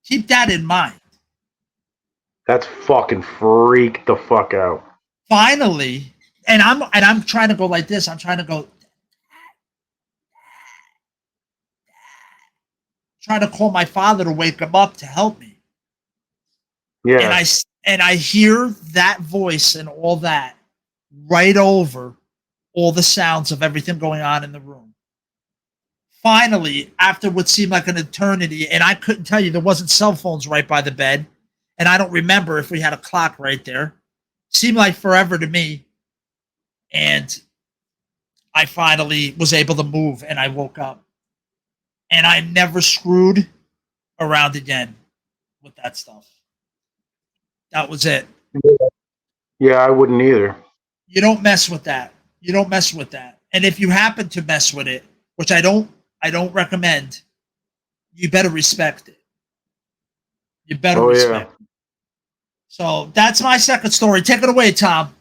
Keep that in mind. That's fucking freaked the fuck out. Finally, and I'm trying to go like this. I'm trying to go, trying to call my father to wake him up to help me. Yeah. And I hear that voice and all that right over all the sounds of everything going on in the room. Finally, after what seemed like an eternity, and I couldn't tell you, there wasn't cell phones right by the bed, and I don't remember if we had a clock right there. Seemed like forever to me. And I finally was able to move, and I woke up. And I never screwed around again with that stuff. That was it. Yeah, I wouldn't either. You don't mess with that. You don't mess with that. And if you happen to mess with it, which I don't recommend, you better respect it. You better respect it. So that's my second story. Take it away, Tom.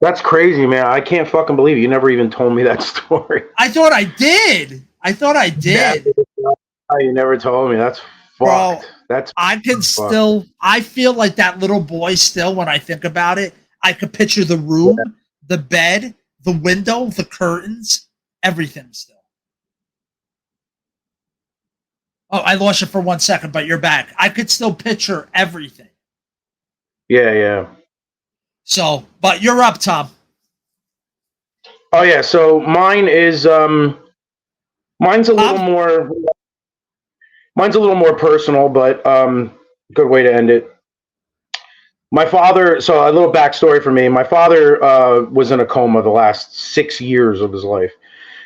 That's crazy, man. I can't fucking believe it. You never even told me that story. I thought I did. Yeah, you never told me. That's fucked. Bro, I feel like that little boy still when I think about it. I could picture the room, the bed, the window, the curtains, everything still. Oh, I lost you for 1 second, but you're back. I could still picture everything. Yeah. So, but you're up, Tom. Oh yeah, so mine is mine's a little more personal, but good way to end it. My father, so a little backstory for me. My father was in a coma the last 6 years of his life.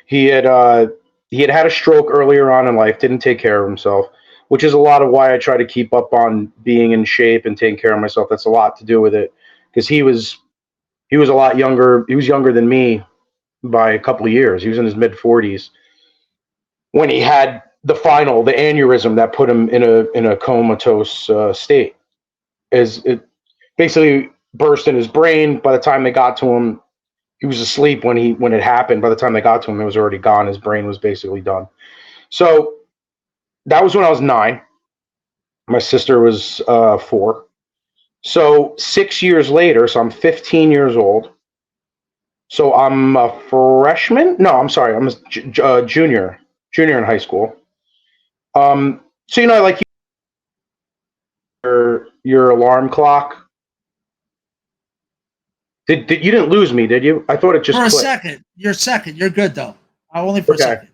He had had a stroke earlier on in life, didn't take care of himself, which is a lot of why I try to keep up on being in shape and taking care of myself. That's a lot to do with it, because he was a lot younger. He was younger than me by a couple of years. He was in his mid 40s when he had the aneurysm that put him in a comatose state. It basically burst in his brain. By the time they got to him, he was asleep when it happened. By the time they got to him, it was already gone. His brain was basically done. So that was when I was 9. My sister was 4. So 6 years later, so I'm 15 years old. So I'm a freshman. No, I'm sorry. I'm a junior in high school. So like your alarm clock. Did you didn't lose me, did you? I thought it just for a clicked. second. You're good though. Only for a second.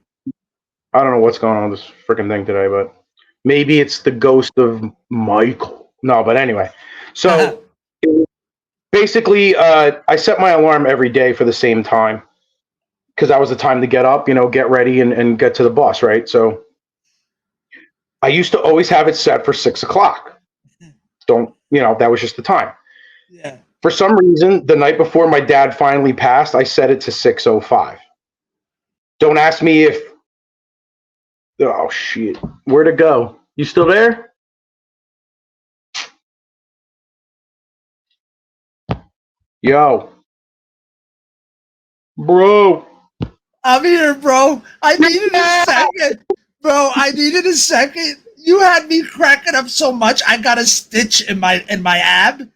I don't know what's going on with this freaking thing today, but maybe it's the ghost of Michael. No, but anyway. So basically, I set my alarm every day for the same time because that was the time to get up, get ready and get to the bus, right? So I used to always have it set for 6 o'clock. That was just the time. Yeah. For some reason, the night before my dad finally passed, I set it to 6:05. Don't ask me if... Oh, shit. Where'd it go? You still there? Yo. Bro. I'm here, bro. I needed a second. Bro, I needed a second. You had me cracking up so much. I got a stitch in my ab.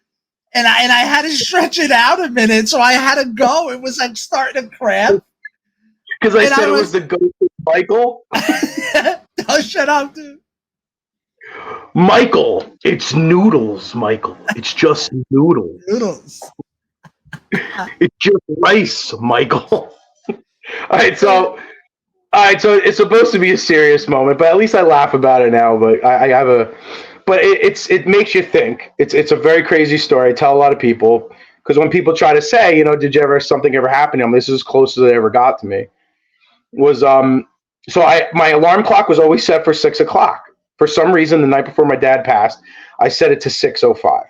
And I had to stretch it out a minute, so I had to go. It was like starting to cramp. Because I said it was the ghost of Michael. Oh, shut up, dude. Michael, it's noodles, Michael. It's just noodles. Noodles. It's just rice, Michael. All right, so it's supposed to be a serious moment, but at least I laugh about it now. But I have but it makes you think. It's a very crazy story. I tell a lot of people because when people try to say, did you ever something ever happen to them? This is as close as it ever got to me. Was so my alarm clock was always set for 6:00. For some reason, the night before my dad passed, I set it to 6:05.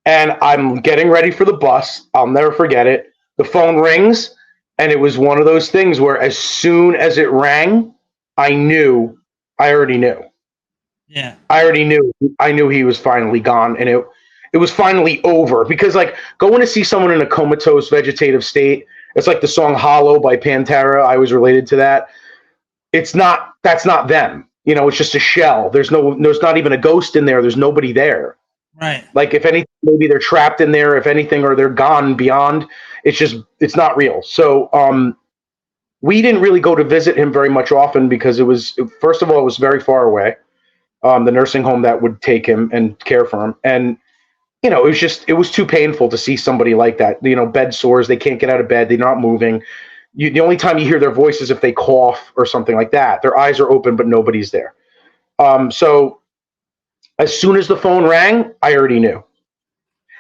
And I'm getting ready for the bus. I'll never forget it. The phone rings, and it was one of those things where as soon as it rang, I already knew. Yeah. I knew he was finally gone, and it was finally over. Because like going to see someone in a comatose vegetative state, it's like the song Hollow by Pantera. I was related to that. That's not them. It's just a shell. There's not even a ghost in there. There's nobody there. Right. Like if anything, maybe they're trapped in there, if anything, or they're gone beyond. It's not real. So we didn't really go to visit him very much often because first of all, it was very far away. The nursing home that would take him and care for him. And, it was too painful to see somebody like that. Bed sores, they can't get out of bed, they're not moving. The only time you hear their voice is if they cough or something like that. Their eyes are open, but nobody's there. So as soon as the phone rang, I already knew.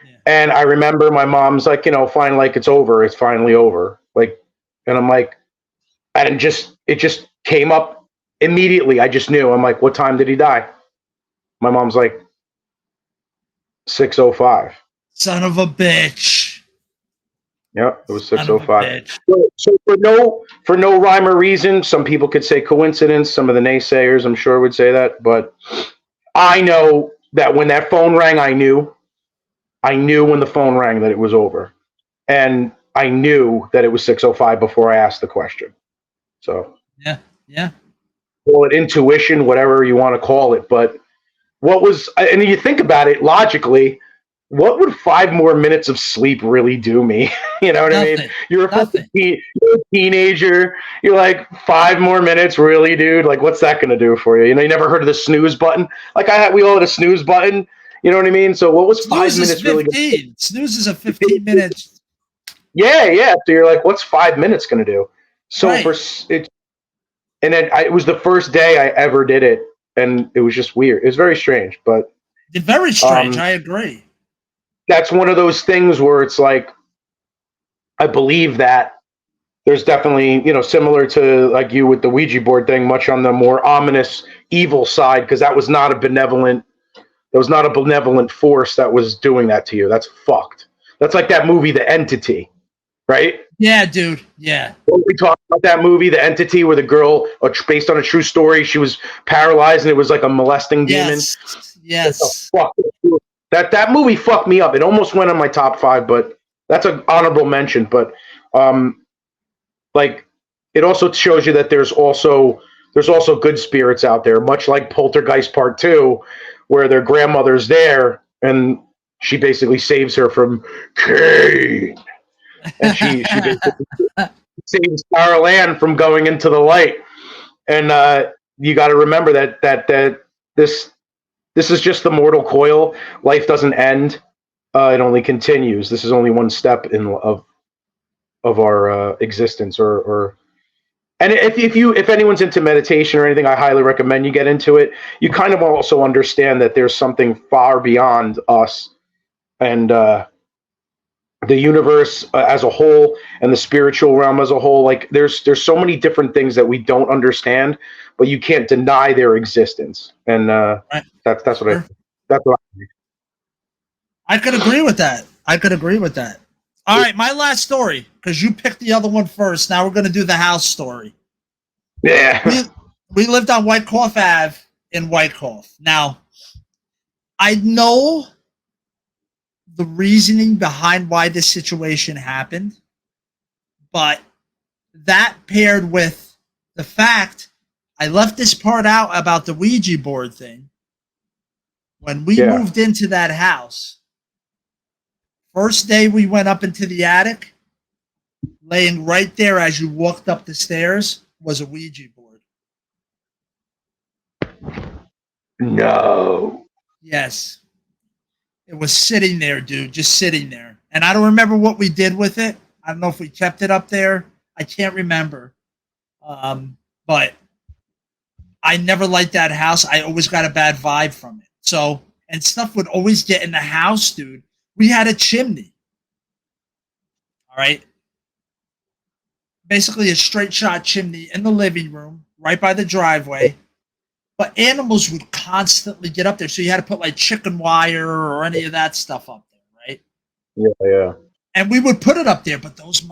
Yeah. And I remember my mom's like, fine, like it's over. It's finally over. Like, and I'm like, it just came up immediately. I just knew. I'm like, what time did he die? My mom's like, 6:05. Son of a bitch. Yep, it was 6:05. So for no rhyme or reason, some people could say coincidence. Some of the naysayers, I'm sure, would say that. But I know that when that phone rang, I knew when the phone rang that it was over. And I knew that it was 6:05 before I asked the question. So yeah. Call it intuition, whatever you want to call it. But and you think about it logically, what would 5 more minutes of sleep really do me? You know what Nothing. I mean? You're a teenager. You're like, 5 more minutes, really, dude? Like, what's that going to do for you? You never heard of the snooze button? Like, we all had a snooze button. You know what I mean? So what was Snooze 5 minutes is really? Snooze is a 15 minutes. Yeah. So you're like, what's 5 minutes going to do? So right. It was the first day I ever did it, and it was just weird. It was very strange, but it's very strange. I agree. That's one of those things where it's like, I believe that there's definitely, similar to like you with the Ouija board thing, much on the more ominous evil side, because that was not a benevolent force that was doing that to you. That's fucked. That's like that movie, The Entity, right? Yeah, dude. Yeah. We talked about that movie, The Entity, where the girl, based on a true story, she was paralyzed and it was like a molesting demon. Yes. That movie fucked me up. It almost went on my top 5, but that's an honorable mention. But like, it also shows you that there's also good spirits out there, much like Poltergeist Part 2, where their grandmother's there and she basically saves her from Cain. And she basically saves Carol Ann from going into the light. And you got to remember that this is just the mortal coil. Life doesn't end; it only continues. This is only one step of our existence. And if anyone's into meditation or anything, I highly recommend you get into it. You kind of also understand that there's something far beyond us and the universe as a whole, and the spiritual realm as a whole. Like there's so many different things that we don't understand, but you can't deny their existence. And right. that's what I think. I could agree with that. All right, my last story, because you picked the other one first. Now we're going to do the house story. Yeah. We lived on Whitecroft Ave in Whitecroft. Now, I know the reasoning behind why this situation happened, but that paired with the fact, I left this part out about the Ouija board thing. When we moved into that house, first day we went up into the attic, laying right there as you walked up the stairs was a Ouija board. No. Yes. It was sitting there, dude, just sitting there. And I don't remember what we did with it. I don't know if we kept it up there. I can't remember. But I never liked that house. I always got a bad vibe from it. So, and stuff would always get in the house, dude. We had a chimney. All right. Basically a straight shot chimney in the living room, right by the driveway. But animals would constantly get up there. So you had to put like chicken wire or any of that stuff up there, right? Yeah. And we would put it up there, but those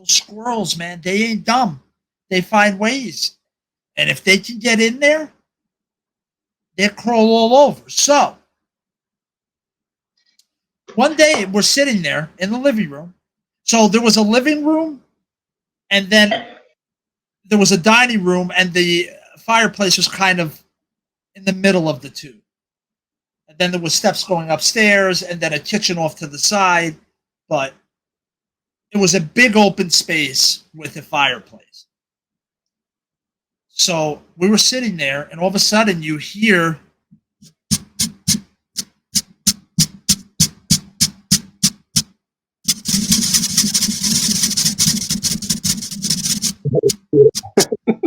squirrels, man, they ain't dumb. They find ways. And if they can get in there, they crawl all over. So one day we're sitting there in the living room. So there was a living room, and then there was a dining room, and the fireplace was kind of in the middle of the two. And then there was steps going upstairs, and then a kitchen off to the side. But it was a big open space with a fireplace. So we were sitting there, and all of a sudden you hear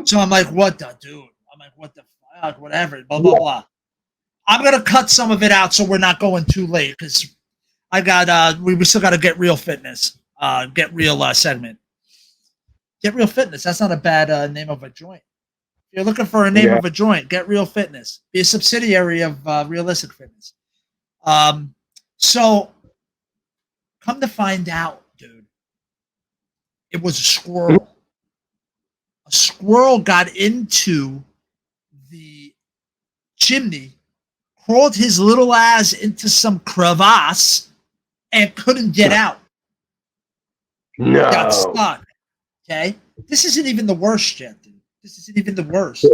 so I'm like, what the dude? I'm like, what the fuck? Whatever, blah, blah, blah. I'm going to cut some of it out so we're not going too late because I got, we still got to get real fitness, get real segment. Get Real Fitness. That's not a bad name of a joint. If you're looking for a name of a joint, Get Real Fitness. Be a subsidiary of Realistic Fitness. So, come to find out, dude, it was a squirrel. A squirrel got into the chimney, crawled his little ass into some crevasse, and couldn't get out. No. Got stuck. Okay? This isn't even the worst yet, dude. This isn't even the worst.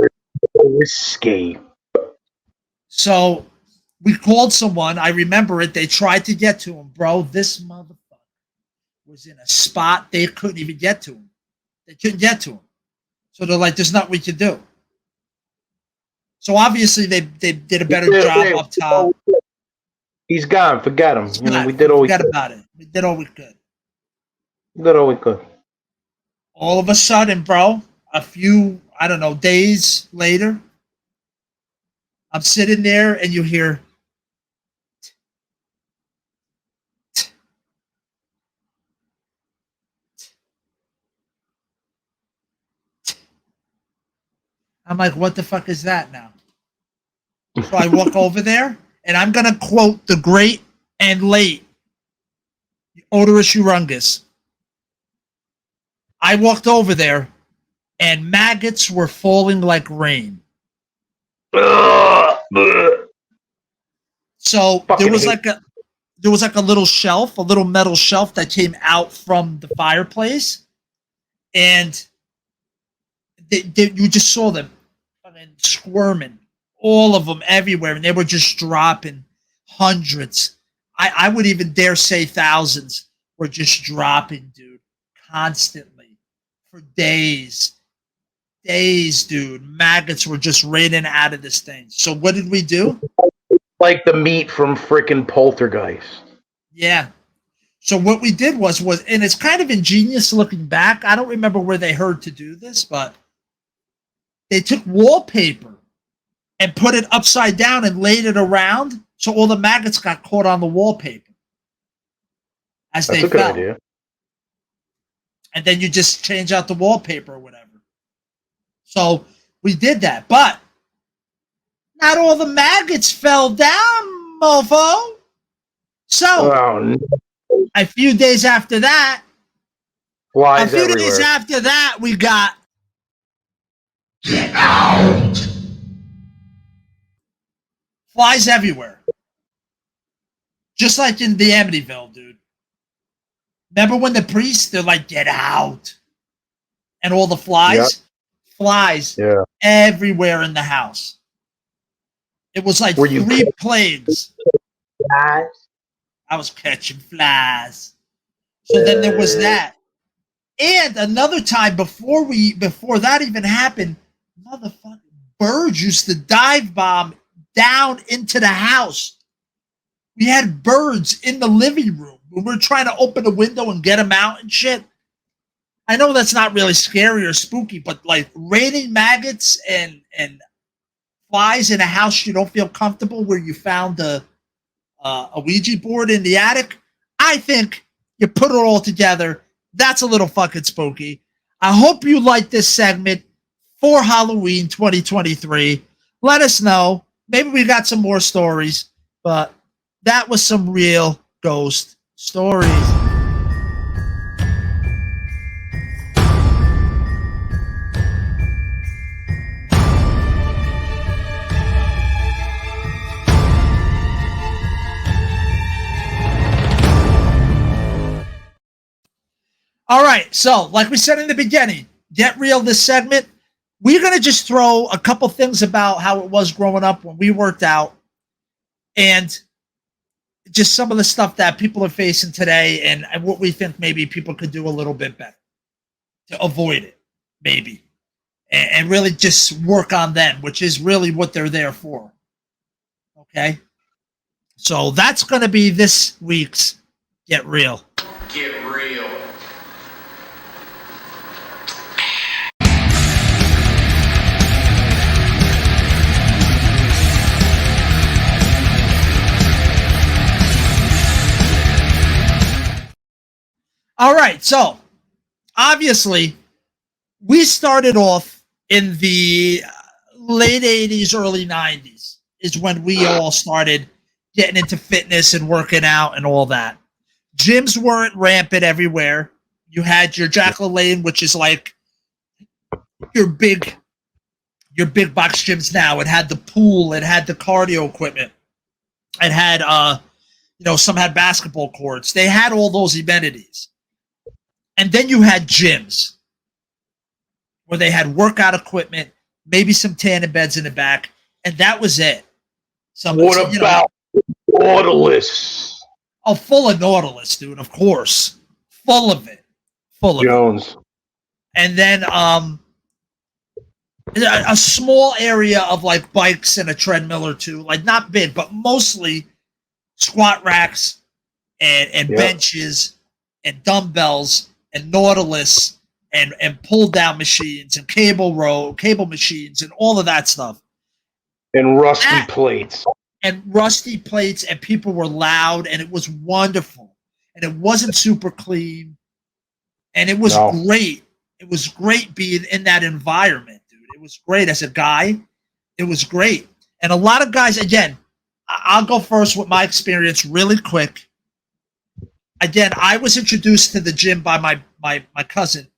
Risky. So we called someone. I remember it. They tried to get to him, bro. This motherfucker was in a spot they couldn't even get to him. They couldn't get to him. So they're like, there's nothing we can do. So obviously they did a better job up top. He's gone. Forget him. We did all we could. Forget about it. We did all we could. Did all we could. All of a sudden, bro, a few, I don't know, days later, I'm sitting there and you hear I'm like, what the fuck is that now? So I walk over there, and I'm going to quote the great and late Odorous Urungus. I walked over there, and maggots were falling like rain. So there was like a little shelf, a little metal shelf that came out from the fireplace, and you just saw them squirming, all of them everywhere, and they were just dropping hundreds. I would even dare say thousands were just dropping, dude, constantly for days, dude. Maggots were just raining out of this thing. So what did we do? Like the meat from frickin' Poltergeist. Yeah. So what we did was, and it's kind of ingenious looking back. I don't remember where they heard to do this, but they took wallpaper and put it upside down and laid it around, so all the maggots got caught on the wallpaper as That's they a good fell. idea. And then you just change out the wallpaper or whatever. So we did that, but not all the maggots fell down, mofo. So a few days after that, Flies everywhere. we got Get out! flies everywhere. Just like in the Amityville, dude. Remember when the priests, they're like, get out. And all the flies? Yep. Flies everywhere in the house. It was like 3 plagues. Flies? I was catching flies. So then there was that. And another time before that even happened, motherfucking birds used to dive bomb down into the house. We had birds in the living room. We were trying to open the window and get them out and shit. I know that's not really scary or spooky, but like raining maggots and flies in a house you don't feel comfortable where you found a Ouija board in the attic, I think you put it all together. That's a little fucking spooky. I hope you like this segment for Halloween 2023. Let us know. Maybe we got some more stories, but that was some real ghost stories. All right, so like we said in the beginning, Get Real this segment, we're going to just throw a couple things about how it was growing up when we worked out and just some of the stuff that people are facing today and what we think maybe people could do a little bit better to avoid it, maybe, and really just work on them, which is really what they're there for. Okay? So that's going to be this week's Get Real. Get real. All right, so obviously we started off in the late 80s, early 90s is when we all started getting into fitness and working out and all that. Gyms weren't rampant everywhere. You had your Jack LaLanne, which is like your big box gyms now. It had the pool, it had the cardio equipment. It had some had basketball courts. They had all those amenities. And then you had gyms where they had workout equipment, maybe some tanning beds in the back, and that was it. What about Nautilus? Oh, full of Nautilus, dude, of course. Full of it. Full of Jones. it. And then a small area of like bikes and a treadmill or two, like not big, but mostly squat racks and benches and dumbbells and Nautilus and pull down machines and cable machines and all of that stuff. And rusty plates. And rusty plates, and people were loud, and it was wonderful. And it wasn't super clean. And it was great. It was great being in that environment, dude. It was great as a guy. It was great. And a lot of guys, again, I'll go first with my experience really quick. Again, I was introduced to the gym by my cousin,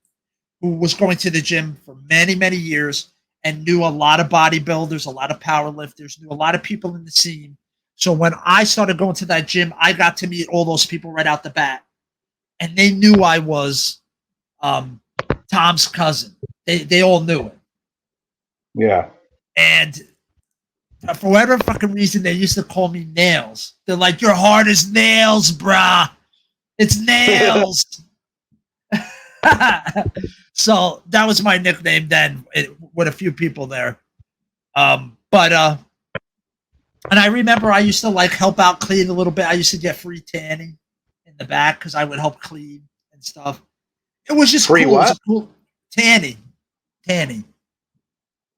who was going to the gym for many, many years and knew a lot of bodybuilders, a lot of powerlifters, knew a lot of people in the scene. So when I started going to that gym, I got to meet all those people right out the bat. And they knew I was Tom's cousin. They all knew it. Yeah. And for whatever fucking reason, they used to call me Nails. They're like, "You're hard as nails, brah. It's Nails." So that was my nickname then, with a few people there. And I remember I used to like help out clean a little bit. I used to get free tanning in the back because I would help clean and stuff. It was just free cool. What? It was cool. Tanning.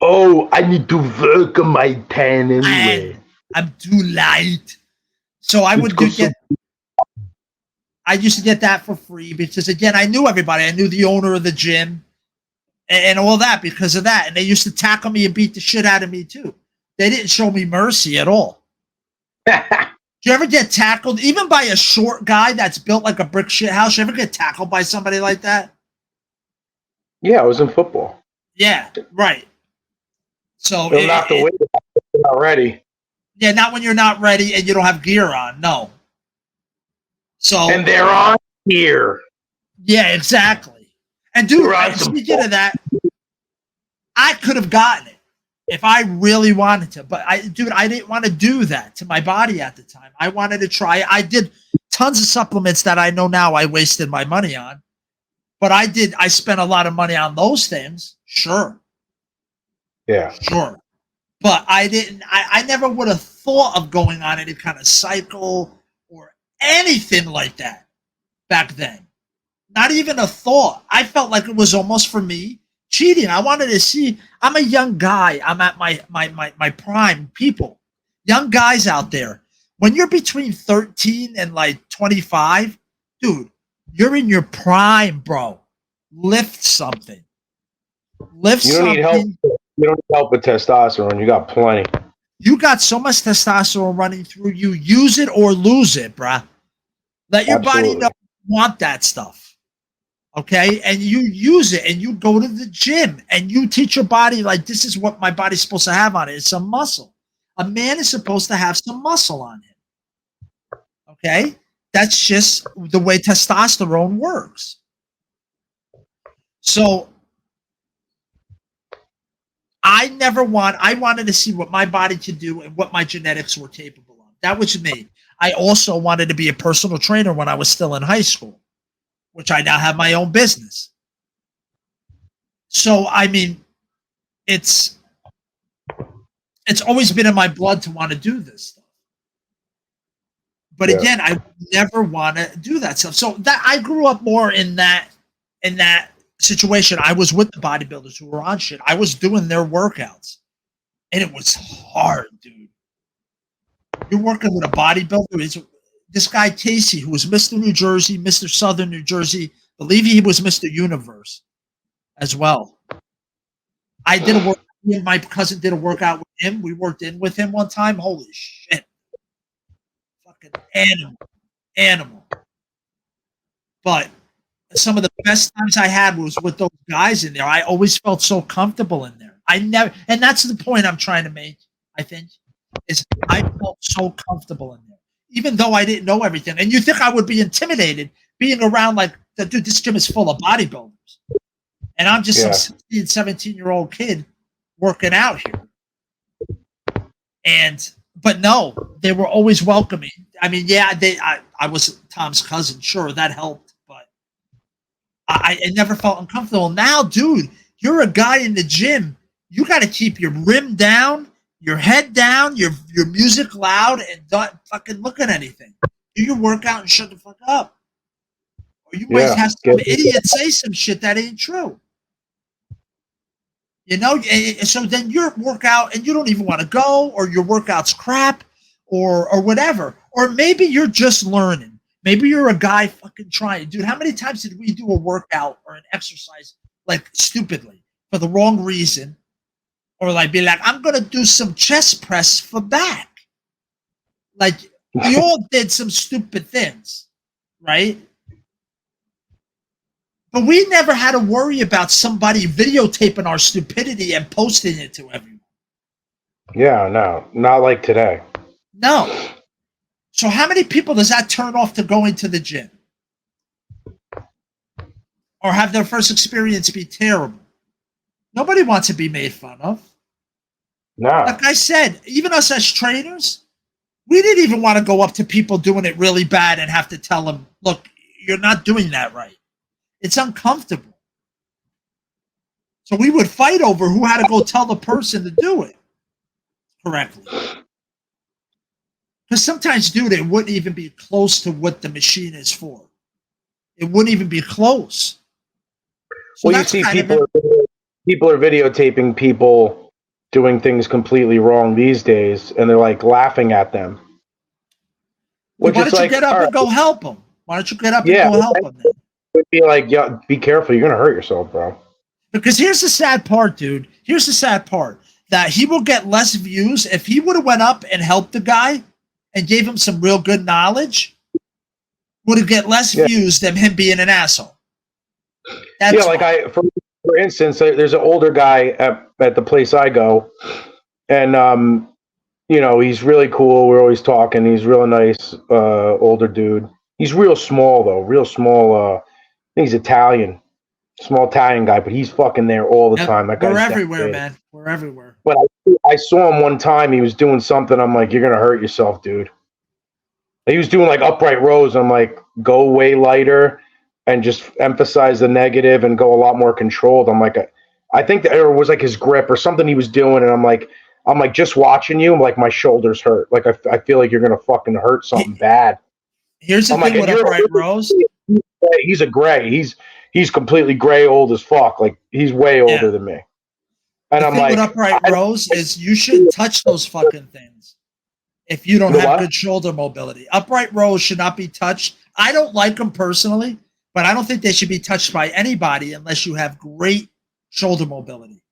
Oh, I need to work on my tan anyway. I'm too light. So I would get. I used to get that for free because, again, I knew everybody. I knew the owner of the gym and all that because of that. And they used to tackle me and beat the shit out of me, too. They didn't show me mercy at all. Do you ever get tackled, even by a short guy that's built like a brick shit house? You ever get tackled by somebody like that? Yeah, I was in football. Yeah, right. So They'll knock the weight off if you're not ready. Yeah, not when you're not ready and you don't have gear on. No. So and they're on here. Yeah, exactly. And dude, speaking of that, I could have gotten it if I really wanted to, but I didn't want to do that to my body at the time. I wanted to try. I did tons of supplements that I know now I wasted my money on, but I spent a lot of money on those things. Sure. Yeah. Sure. But I never would have thought of going on any kind of cycle or anything like that back then. Not even a thought. I felt like it was almost for me cheating. I wanted to see. I'm a young guy. I'm at my prime. People, young guys out there. When you're between 13 and like 25, dude, you're in your prime, bro. Lift something. Lift You don't something. need help. You don't need help with testosterone. You got plenty. You got so much testosterone running through you. Use it or lose it, bruh. Let your body know you want that stuff. Okay? And you use it and you go to the gym and you teach your body, like, this is what my body's supposed to have on it. It's some muscle. A man is supposed to have some muscle on him. Okay? That's just the way testosterone works. So I wanted to see what my body could do and what my genetics were capable of. That was me. I also wanted to be a personal trainer when I was still in high school, which I now have my own business. So, I mean, it's always been in my blood to want to do this stuff. But again, I never want to do that stuff. So that I grew up more in that situation. I was with the bodybuilders who were on shit. I was doing their workouts, and it was hard, dude. You're working with a bodybuilder. This guy Casey, who was Mr. New Jersey, Mr. Southern New Jersey, I believe he was Mr. Universe as well. I did a work. Me and my cousin did a workout with him. We worked in with him one time. Holy shit! Fucking animal. But some of the best times I had was with those guys in there. I always felt so comfortable in there. And that's the point I'm trying to make, I think, is I felt so comfortable in there, even though I didn't know everything. And you think I would be intimidated being around like, dude, this gym is full of bodybuilders. And I'm just some 16, 17-year-old kid working out here. But no, they were always welcoming. I mean, yeah, I was Tom's cousin. Sure, that helped. I never felt uncomfortable. Now, dude, you're a guy in the gym. You got to keep your rim down, your head down, your music loud, and don't fucking look at anything. Do your workout and shut the fuck up. Or you might have some idiot say some shit that ain't true. You know, so then your workout, and you don't even want to go, or your workout's crap, or whatever. Or maybe you're just learning. Maybe you're a guy fucking trying. Dude, how many times did we do a workout or an exercise, like, stupidly, for the wrong reason? Or, like, be like, I'm going to do some chest press for back. Like, we all did some stupid things, right? But we never had to worry about somebody videotaping our stupidity and posting it to everyone. Yeah, no. Not like today. No. So how many people does that turn off to going to the gym? Or have their first experience be terrible? Nobody wants to be made fun of. No. Like I said, even us as trainers, we didn't even want to go up to people doing it really bad and have to tell them, look, you're not doing that right. It's uncomfortable. So we would fight over who had to go tell the person to do it correctly. Because sometimes, dude, it wouldn't even be close to what the machine is for. It wouldn't even be close. So well, you see people are videotaping people doing things completely wrong these days, and they're like laughing at them. Why don't you get up and go help them? Why don't you get up and go help them then? It'd be like, yeah, be careful. You're going to hurt yourself, bro. Because here's the sad part, dude. Here's the sad part. That he will get less views. If he would have went up and helped the guy and gave him some real good knowledge, would have get less views than him being an asshole. That's like for instance, there's an older guy at the place I go, and you know, he's really cool. We're always talking. He's real nice, older dude. He's real small though, real small. I think he's Italian, small Italian guy, but he's fucking there all the time. That guy's we're everywhere, man. We're everywhere. But I saw him one time. He was doing something. I'm like, you're gonna hurt yourself, dude. He was doing like upright rows. I'm like, go way lighter and just emphasize the negative and go a lot more controlled. I'm like, I think that it was like his grip or something he was doing, and I'm like, I'm like, just watching you, I'm like, my shoulders hurt. Like, I feel like you're going to fucking hurt something bad. Here's the I'm thing like, with and upright rows. He's a gray. He's completely gray, old as fuck. Like, he's way older than me. And The I'm thing like, with upright rows is you shouldn't touch those fucking things if you don't The have what? good shoulder mobility. Upright rows should not be touched. I don't like them personally, but I don't think they should be touched by anybody unless you have great shoulder mobility.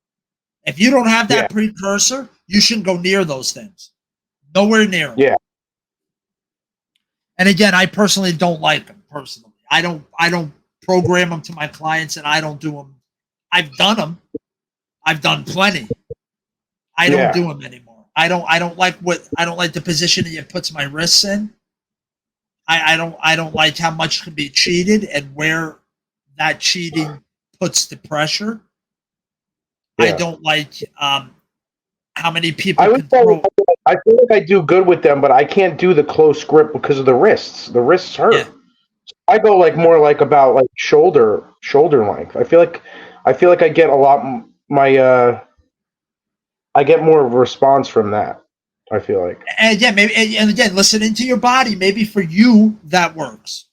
If you don't have that precursor, you shouldn't go near those things. Nowhere near them. Yeah. And again, I personally don't like them personally. I don't program them to my clients, and I don't do them. I've done them. I've done plenty. I don't do them anymore. I don't like the position that it puts my wrists in. I don't like how much can be cheated and where that cheating puts the pressure. I don't like how many people can throw. I feel like I do good with them, but I can't do the close grip because of the wrists. The wrists hurt. Yeah. I go like more like about like shoulder length. I feel like I get a lot I get more of a response from that. I feel like. And again, listening to your body. Maybe for you that works.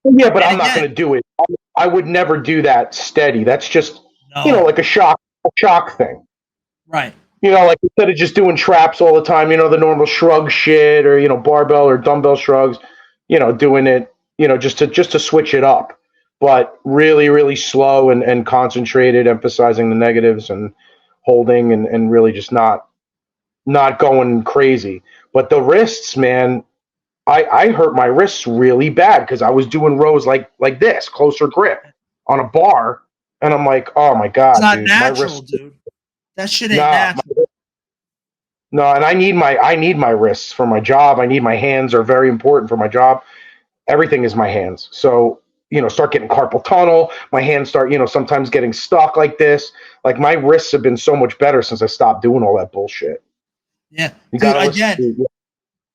Yeah, but I'm not going to do it. I would never do that steady. That's just like a shock thing. Right. Like instead of just doing traps all the time, the normal shrug shit or barbell or dumbbell shrugs, doing it, just to switch it up, but really, really slow and concentrated, emphasizing the negatives and holding and really just not going crazy. But the wrists, man, I hurt my wrists really bad because I was doing rows like this, closer grip on a bar, and I'm like, oh my god, it's not dude, natural, my wrists, dude. That shit ain't natural. No, and I need my wrists for my job. I need my hands are very important for my job. Everything is my hands. So, start getting carpal tunnel. My hands start, sometimes getting stuck like this. Like my wrists have been so much better since I stopped doing all that bullshit. Yeah. You Dude, gotta again, listen to your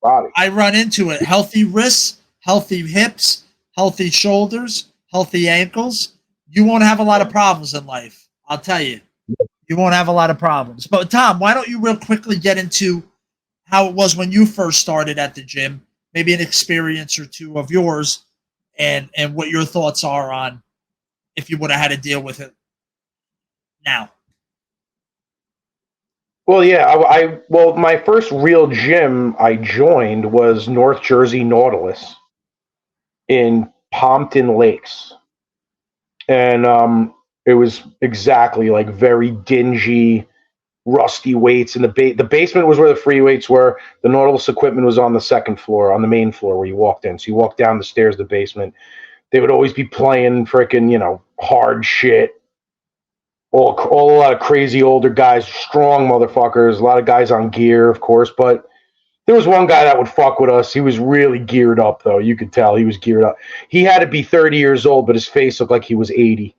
body. I run into it. Healthy wrists, healthy hips, healthy shoulders, healthy ankles. You won't have a lot of problems in life. I'll tell you. You won't have a lot of problems. But Tom, why don't you real quickly get into how it was when you first started at the gym, maybe an experience or two of yours, and what your thoughts are on if you would have had to deal with it now. Well, yeah, well, my first real gym I joined was North Jersey Nautilus in Pompton Lakes. And it was exactly like very dingy, rusty weights. And the basement was where the free weights were. The Nautilus equipment was on the second floor, on the main floor where you walked in. So you walked down the stairs to the basement. They would always be playing freaking, hard shit. A lot of crazy older guys, strong motherfuckers, a lot of guys on gear, of course. But there was one guy that would fuck with us. He was really geared up, though. You could tell he was geared up. He had to be 30 years old, but his face looked like he was 80.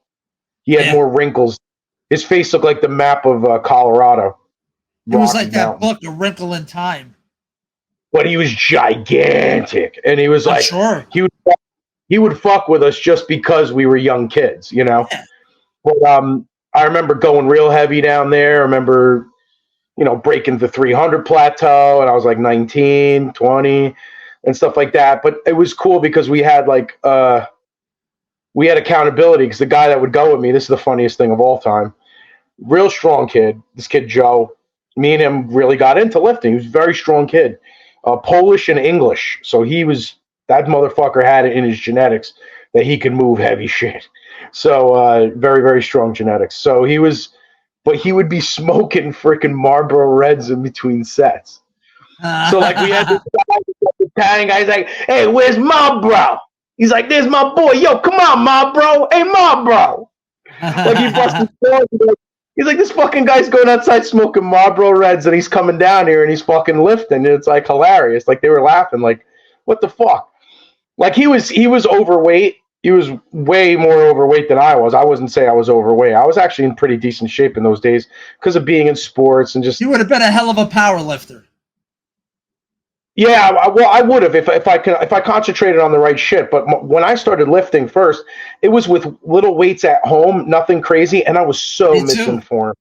He had more wrinkles. His face looked like the map of Colorado. It was like that book, A Wrinkle in Time. But he was gigantic. And he was I'm like, sure. He would fuck with us just because we were young kids, Yeah. But I remember going real heavy down there. I remember, breaking the 300 plateau, and I was like 19, 20, and stuff like that. But it was cool because we had accountability because the guy that would go with me, this is the funniest thing of all time, real strong kid, this kid Joe, me and him really got into lifting. He was a very strong kid, Polish and English. So that motherfucker had it in his genetics that he could move heavy shit. So very, very strong genetics. So he would be smoking freaking Marlboro Reds in between sets. So like we had this guy, the Italian guy, he's like, hey, where's Marlboro? He's like, there's my boy. Yo, come on, Marlboro. Hey, Marlboro. Like he busted he's like, this fucking guy's going outside smoking Marlboro Reds and he's coming down here and he's fucking lifting. And it's like hilarious. Like they were laughing like, what the fuck? Like he was overweight. He was way more overweight than I was. I wouldn't say I was overweight. I was actually in pretty decent shape in those days because of being in sports and just. You would have been a hell of a power lifter. Yeah, I would have if I concentrated on the right shit. But when I started lifting first, it was with little weights at home, nothing crazy, and I was so misinformed.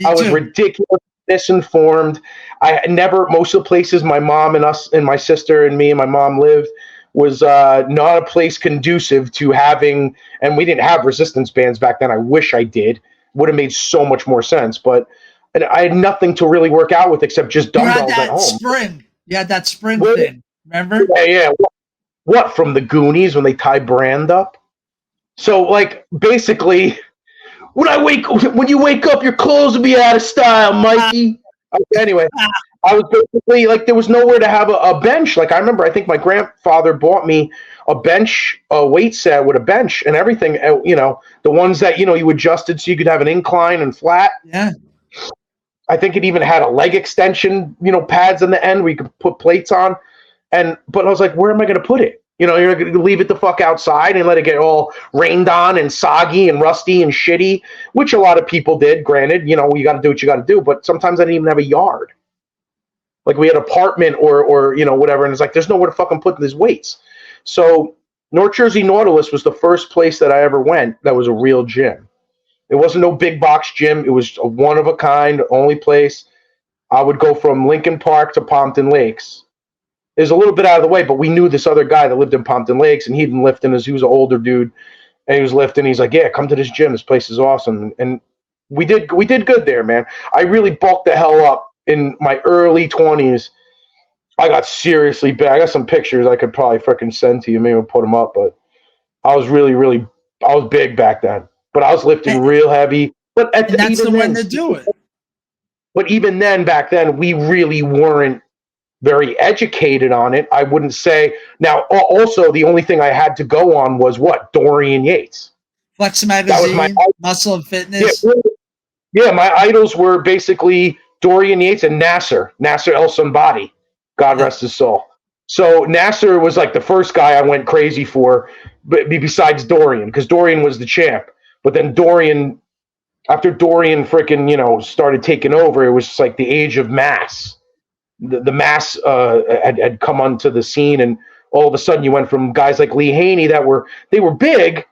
I was ridiculous. misinformed. Most of the places my mom and us and my sister and me and my mom lived was not a place conducive to having, and we didn't have resistance bands back then. I wish I did. Would have made so much more sense, but I had nothing to really work out with except just dumbbells at home. Spring. You had that spring What? thing. Remember? Yeah. What from the Goonies when they tie Brand up? So like basically, when you wake up, your clothes will be out of style, Mikey. Okay, anyway, I was basically like, there was nowhere to have a bench. Like I remember, I think my grandfather bought me a bench, a weight set with a bench and everything. The ones that you adjusted so you could have an incline and flat. Yeah. I think it even had a leg extension, pads on the end where you could put plates on. But I was like, where am I going to put it? You're going to leave it the fuck outside and let it get all rained on and soggy and rusty and shitty, which a lot of people did. Granted, you got to do what you got to do. But sometimes I didn't even have a yard. Like we had an apartment or whatever. And it's like, there's nowhere to fucking put these weights. So North Jersey Nautilus was the first place that I ever went that was a real gym. It wasn't no big box gym. It was a one of a kind, only place. I would go from Lincoln Park to Pompton Lakes. It was a little bit out of the way, but we knew this other guy that lived in Pompton Lakes, and he'd been lifting he was an older dude, and he was lifting. He's like, yeah, come to this gym. This place is awesome. And we did good there, man. I really bulked the hell up in my early 20s. I got seriously big. I got some pictures I could probably freaking send to you. Maybe we'll put them up, but I was really, really, I was big back then. But I was lifting real heavy. But that's the way to do it. But even then, back then, we really weren't very educated on it. I wouldn't say. Now, also, the only thing I had to go on was what? Dorian Yates. Flex Magazine, Muscle and Fitness. Yeah, my idols were basically Dorian Yates and Nasser El Sunbadi. God rest his soul. So Nasser was like the first guy I went crazy for, but besides Dorian, because Dorian was the champ. But then after Dorian freaking, started taking over, it was just like the age of mass. The mass had come onto the scene, and all of a sudden you went from guys like Lee Haney they were big,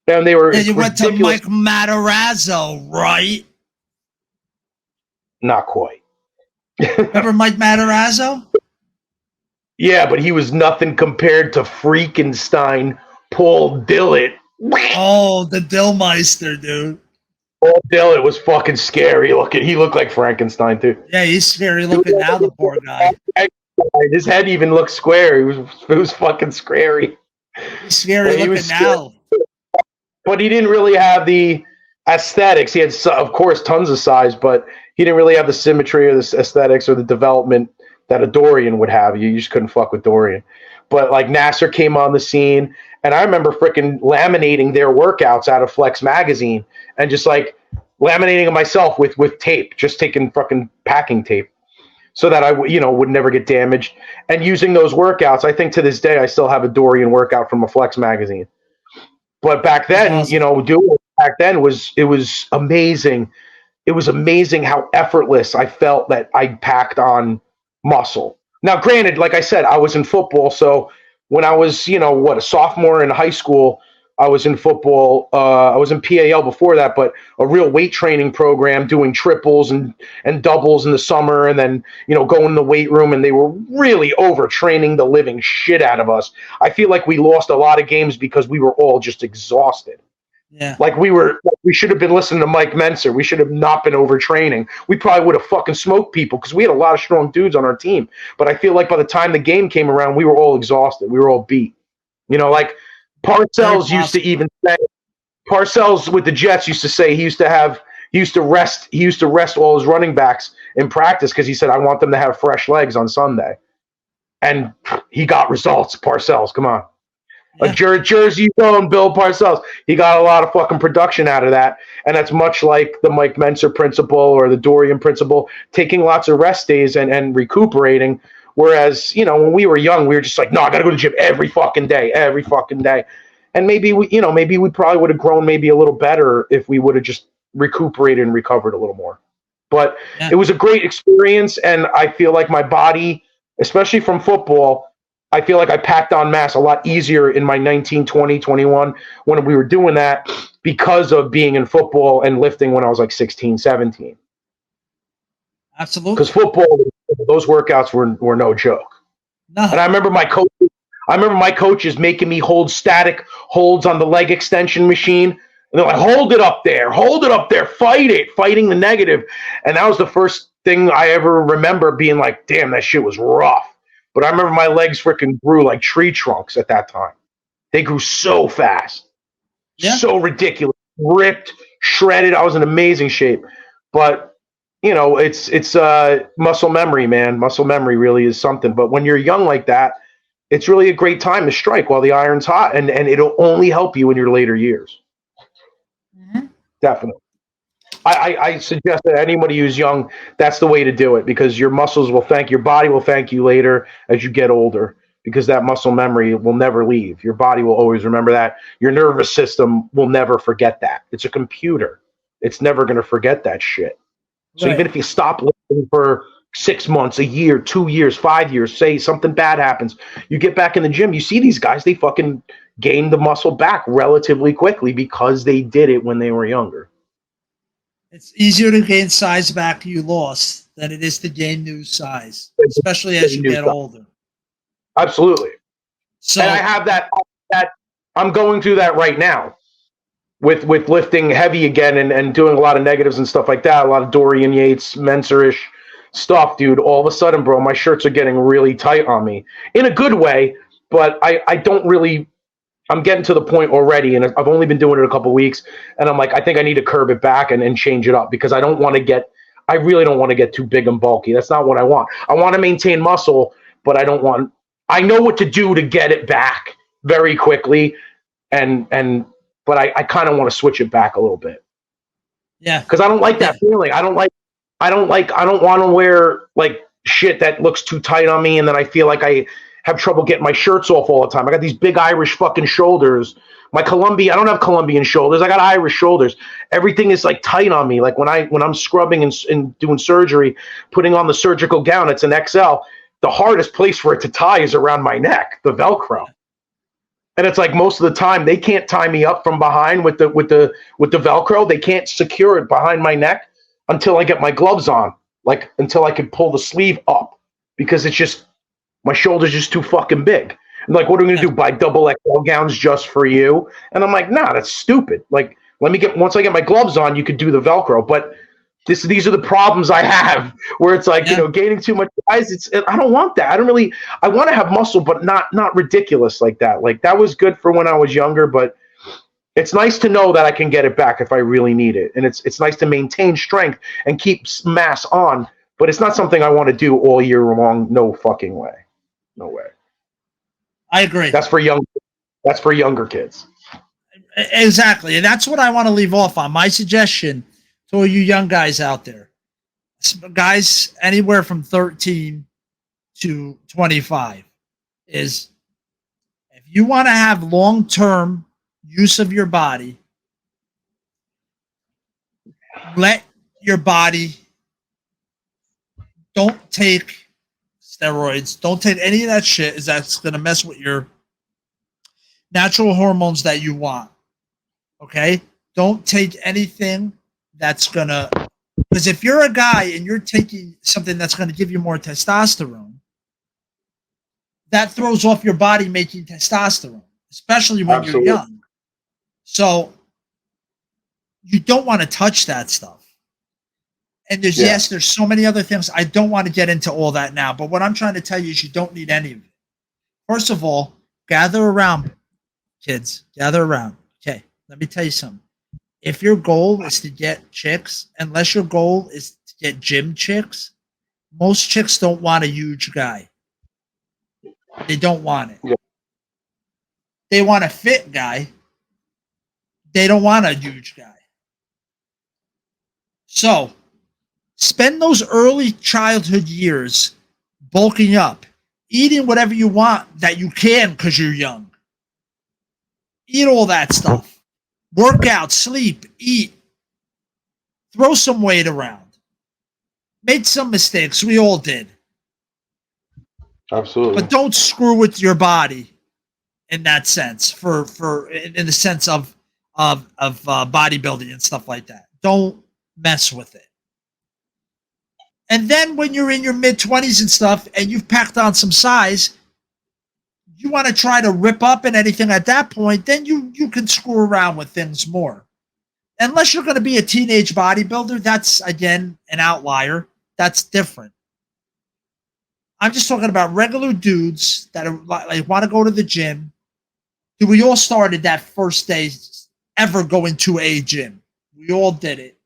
and they were. And you ridiculous. went to Mike Matarazzo, right? Not quite. Remember Mike Matarazzo? Yeah, but he was nothing compared to Freakenstein Paul Dillett. Oh, the Dillmeister, dude. Paul Dillett was fucking scary looking. He looked like Frankenstein too. Yeah, he's scary looking now, the poor guy. His head even looked square. It was fucking scary. He's scary looking now. But he didn't really have the aesthetics. He had, of course, tons of size, but he didn't really have the symmetry or the aesthetics or the development that a Dorian would have. You just couldn't fuck with Dorian. But like Nasser came on the scene, and I remember freaking laminating their workouts out of Flex magazine and just like laminating them myself with tape, just taking fucking packing tape so that I would never get damaged. And using those workouts, I think to this day I still have a Dorian workout from a Flex magazine. But back then, doing it back then was amazing. It was amazing how effortless I felt that I packed on muscle. Now, granted, like I said, I was in football, so when I was, a sophomore in high school, I was in football. I was in PAL before that, but a real weight training program, doing triples and doubles in the summer, and then, going in the weight room, and they were really overtraining the living shit out of us. I feel like we lost a lot of games because we were all just exhausted. Yeah. Like we should have been listening to Mike Menser. We should have not been overtraining. We probably would have fucking smoked people because we had a lot of strong dudes on our team. But I feel like by the time the game came around, we were all exhausted. We were all beat. Like Parcells used to even say, Parcells with the Jets used to say he used to rest all his running backs in practice because he said, I want them to have fresh legs on Sunday. And he got results. Parcells, come on. Like Jersey zone, Bill Parcells. He got a lot of fucking production out of that. And that's much like the Mike Menser principle or the Dorian principle, taking lots of rest days and recuperating. Whereas, when we were young, we were just like, no, I got to go to the gym every fucking day. And maybe we probably would have grown maybe a little better if we would have just recuperated and recovered a little more. But it was a great experience. And I feel like my body, especially from football, I feel like I packed on mass a lot easier in my 19, 20, 21 when we were doing that because of being in football and lifting when I was like 16, 17. Absolutely. Because football, those workouts were no joke. No. And I remember my coaches making me hold static holds on the leg extension machine. And they're like, hold it up there, fighting the negative. And that was the first thing I ever remember being like, damn, that shit was rough. But I remember my legs freaking grew like tree trunks at that time. They grew so fast. Yeah. So ridiculous. Ripped, shredded. I was in amazing shape. But you know, it's muscle memory, man. Muscle memory really is something. But when you're young like that, it's really a great time to strike while the iron's hot, and it'll only help you in your later years. Mm-hmm. Definitely. I suggest that anybody who's young, that's the way to do it, because your body will thank you later as you get older, because that muscle memory will never leave. Your body will always remember that. Your nervous system will never forget that. It's a computer. It's never going to forget that shit. So even if you stop lifting for 6 months, a year, 2 years, 5 years, say something bad happens, you get back in the gym, you see these guys, they fucking gain the muscle back relatively quickly because they did it when they were younger. It's easier to gain size back you lost than it is to gain new size, especially as you get older. Absolutely. So, and I have that I'm going through that right now with lifting heavy again and doing a lot of negatives and stuff like that, a lot of Dorian Yates, Menserish stuff, dude. All of a sudden, bro, my shirts are getting really tight on me in a good way, but I don't really, I'm getting to the point already, and I've only been doing it a couple weeks, and I'm like, I think I need to curb it back and change it up, because I really don't want to get too big and bulky. That's not what I want. I want to maintain muscle, but I know what to do to get it back very quickly, but I kind of want to switch it back a little bit. Yeah. Because I don't like that feeling. I don't want to wear like shit that looks too tight on me, and then I feel like I have trouble getting my shirts off all the time. I got these big Irish fucking shoulders. I don't have Colombian shoulders. I got Irish shoulders. Everything is like tight on me. Like when I'm scrubbing and doing surgery, putting on the surgical gown, it's an XL. The hardest place for it to tie is around my neck, the Velcro. And it's like most of the time they can't tie me up from behind with the Velcro. They can't secure it behind my neck until I get my gloves on, like until I can pull the sleeve up, because it's just, my shoulder's just too fucking big. I'm like, what are we gonna do? Buy double XL gowns just for you? And I'm like, nah, that's stupid. Like, once I get my gloves on, you could do the Velcro. But these are the problems I have, where it's like, gaining too much size. I don't want that. I want to have muscle, but not ridiculous like that. Like, that was good for when I was younger, but it's nice to know that I can get it back if I really need it. And it's nice to maintain strength and keep mass on, but it's not something I want to do all year long. No fucking way. No way. I agree. That's for younger kids. Exactly. And that's what I want to leave off on. My suggestion to all you young guys out there, guys anywhere from 13 to 25, is if you want to have long-term use of your body, let your body, don't take steroids, don't take any of that shit, is that's going to mess with your natural hormones that you want. Okay? Don't take anything that's going to, because if you're a guy and you're taking something that's going to give you more testosterone, that throws off your body making testosterone, especially when you're young. So you don't want to touch that stuff. And there's so many other things. I don't want to get into all that now, but what I'm trying to tell you is you don't need any of it. First of all, gather around, kids. Gather around. Okay, let me tell you something. If your goal is to get chicks, unless your goal is to get gym chicks, most chicks don't want a huge guy. They don't want it. Yeah. They want a fit guy. They don't want a huge guy. So, spend those early childhood years bulking up, eating whatever you want that you can because you're young. Eat all that stuff. Work out, sleep, eat. Throw some weight around. Make some mistakes. We all did. Absolutely. But don't screw with your body in that sense, in the sense of bodybuilding and stuff like that. Don't mess with it. And then when you're in your mid-20s and stuff and you've packed on some size, you want to try to rip up and anything at that point, then you can screw around with things more. Unless you're going to be a teenage bodybuilder, that's, again, an outlier. That's different. I'm just talking about regular dudes that are like want to go to the gym. We all started that first day ever going to a gym. We all did it.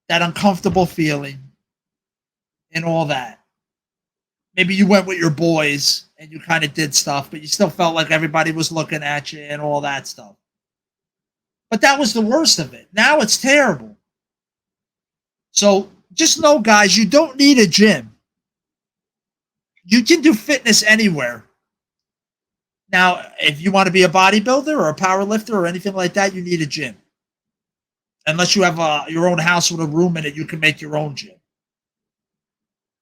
That uncomfortable feeling and all that. Maybe you went with your boys and you kind of did stuff, but you still felt like everybody was looking at you and all that stuff. But that was the worst of it. Now it's terrible. So just know, guys, you don't need a gym. You can do fitness anywhere. Now, if you want to be a bodybuilder or a power lifter or anything like that, you need a gym. Unless you have your own house with a room in it, you can make your own gym.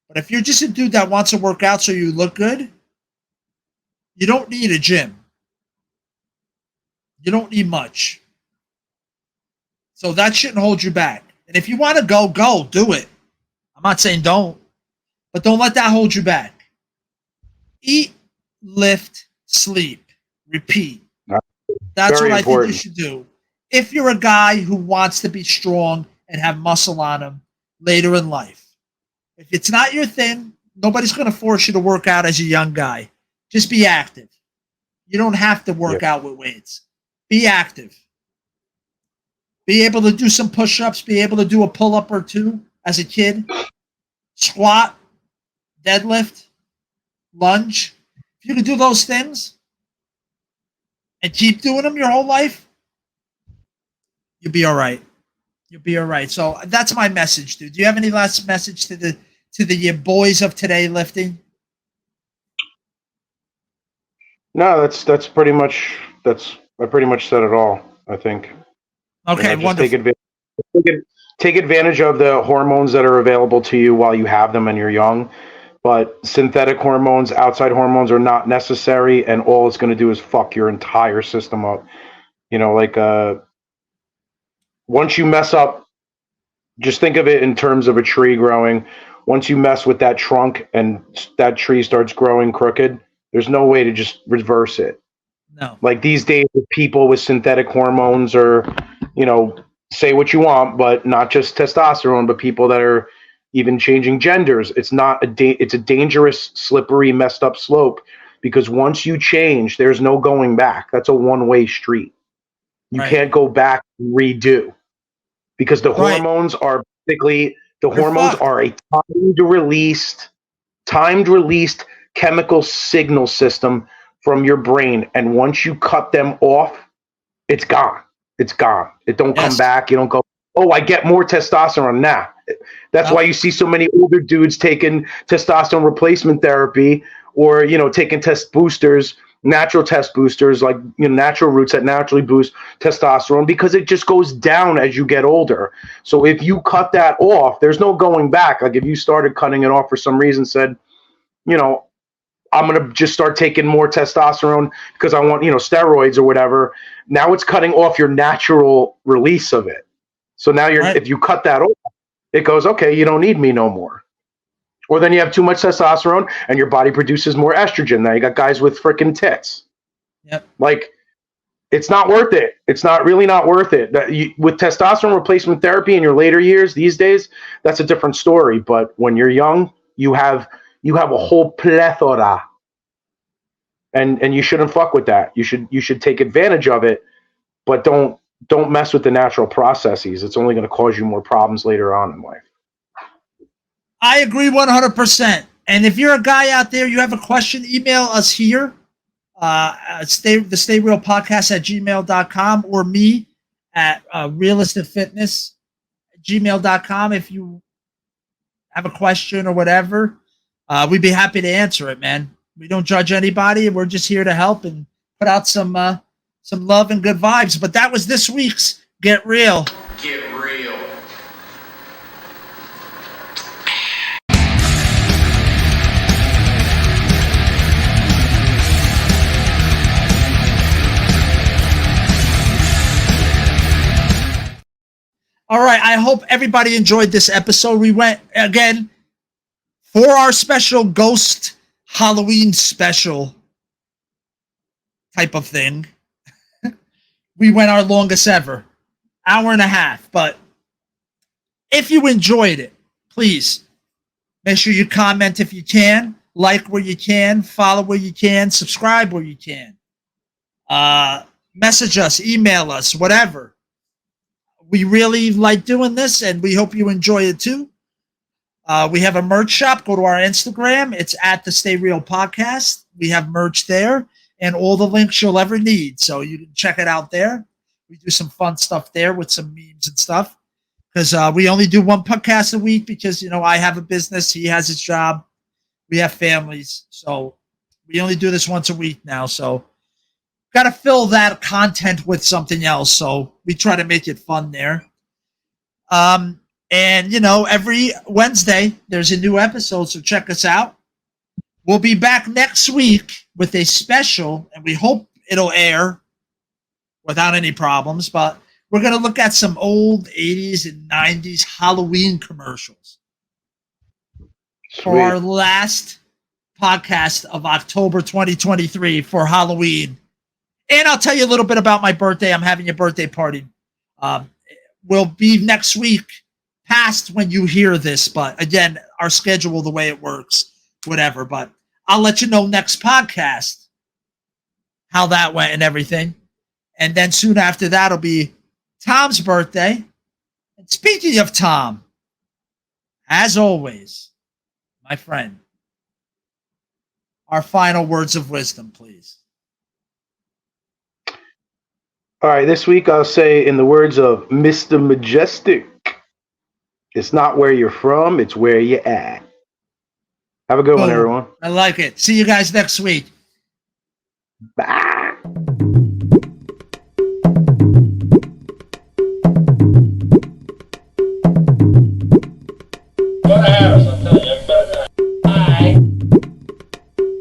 But if you're just a dude that wants to work out so you look good, you don't need a gym. You don't need much. So that shouldn't hold you back. And if you want to go, do it. I'm not saying don't, but don't let that hold you back. Eat, lift, sleep, repeat. That's Very what I important. think you should do. If you're a guy who wants to be strong and have muscle on him later in life. If it's not your thing, nobody's going to force you to work out as a young guy. Just be active. You don't have to work out with weights. Be active. Be able to do some push-ups, be able to do a pull-up or two as a kid. Squat, deadlift, lunge. If you can do those things and keep doing them your whole life, you'll be all right. You'll be all right. So that's my message, dude. Do you have any last message to the boys of today lifting? No, that's pretty much I pretty much said it all, I think. Okay, Just wonderful. take advantage of the hormones that are available to you while you have them and you're young. But synthetic hormones, outside hormones are not necessary, and all it's going to do is fuck your entire system up. You know, like once you mess up, just think of it in terms of a tree growing. Once you mess with that trunk and that tree starts growing crooked, there's no way to just reverse it. No. Like these days, with people with synthetic hormones, or say what you want, but not just testosterone, but people that are even changing genders. It's not it's a dangerous, slippery, messed up slope, because once you change, there's no going back. That's a one-way street. You can't go back and redo, because the hormones are basically are a timed released chemical signal system from your brain, and once you cut them off, it's gone. It's gone. It don't come back. You don't go, oh, I get more testosterone now. That's why you see so many older dudes taking testosterone replacement therapy, or taking test boosters, natural test boosters, like natural roots that naturally boost testosterone, because it just goes down as you get older. So if you cut that off, there's no going back. Like if you started cutting it off for some reason, said, I'm going to just start taking more testosterone because I want, steroids or whatever. Now it's cutting off your natural release of it. So now if you cut that off, it goes, okay, you don't need me no more. Or then you have too much testosterone and your body produces more estrogen. Now you got guys with freaking tits. Yep. Like, it's not worth it. It's really not worth it. With testosterone replacement therapy in your later years these days, that's a different story. But when you're young, you have a whole plethora, and you shouldn't fuck with that. You should take advantage of it, but don't mess with the natural processes. It's only going to cause you more problems later on in life. I agree 100%. And if you're a guy out there, you have a question, email us here, the Stay Real Podcast at gmail.com, or me at realisticfitness@gmail.com. If you have a question or whatever, we'd be happy to answer it, man. We don't judge anybody. We're just here to help and put out some love and good vibes. But that was this week's Get Real. Get real. All right. I hope everybody enjoyed this episode. We went again for our special ghost Halloween special type of thing. We went our longest ever, hour and a half. But if you enjoyed it, please make sure you comment if you can, like where you can, follow where you can, subscribe where you can. Message us, email us, whatever. We really like doing this, and we hope you enjoy it too. We have a merch shop. Go to our Instagram. It's at the Stay Real Podcast. We have merch there and all the links you'll ever need. So you can check it out there. We do some fun stuff there with some memes and stuff. Because we only do one podcast a week because, I have a business. He has his job. We have families. So we only do this once a week now. So got to fill that content with something else. So we try to make it fun there. And, every Wednesday there's a new episode. So check us out. We'll be back next week with a special, and we hope it'll air without any problems. But we're going to look at some old 80s and 90s Halloween commercials for our last podcast of October 2023 for Halloween. And I'll tell you a little bit about my birthday. I'm having a birthday party. Will be next week, past when you hear this. But again, our schedule, the way it works, whatever. But I'll let you know next podcast how that went and everything. And then soon after that will be Tom's birthday. And speaking of Tom, as always, my friend, our final words of wisdom, please. All right, this week I'll say, in the words of Mr. Majestic, it's not where you're from, it's where you're at. Have a good one, everyone. I like it. See you guys next week. Bye. Go to Harris, I'm telling you, everybody die. Bye.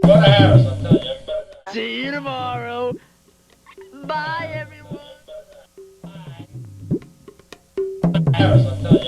Go to Harris, I'm telling you, everybody die. See you tomorrow. Bye, everyone. Harris, I'm telling you.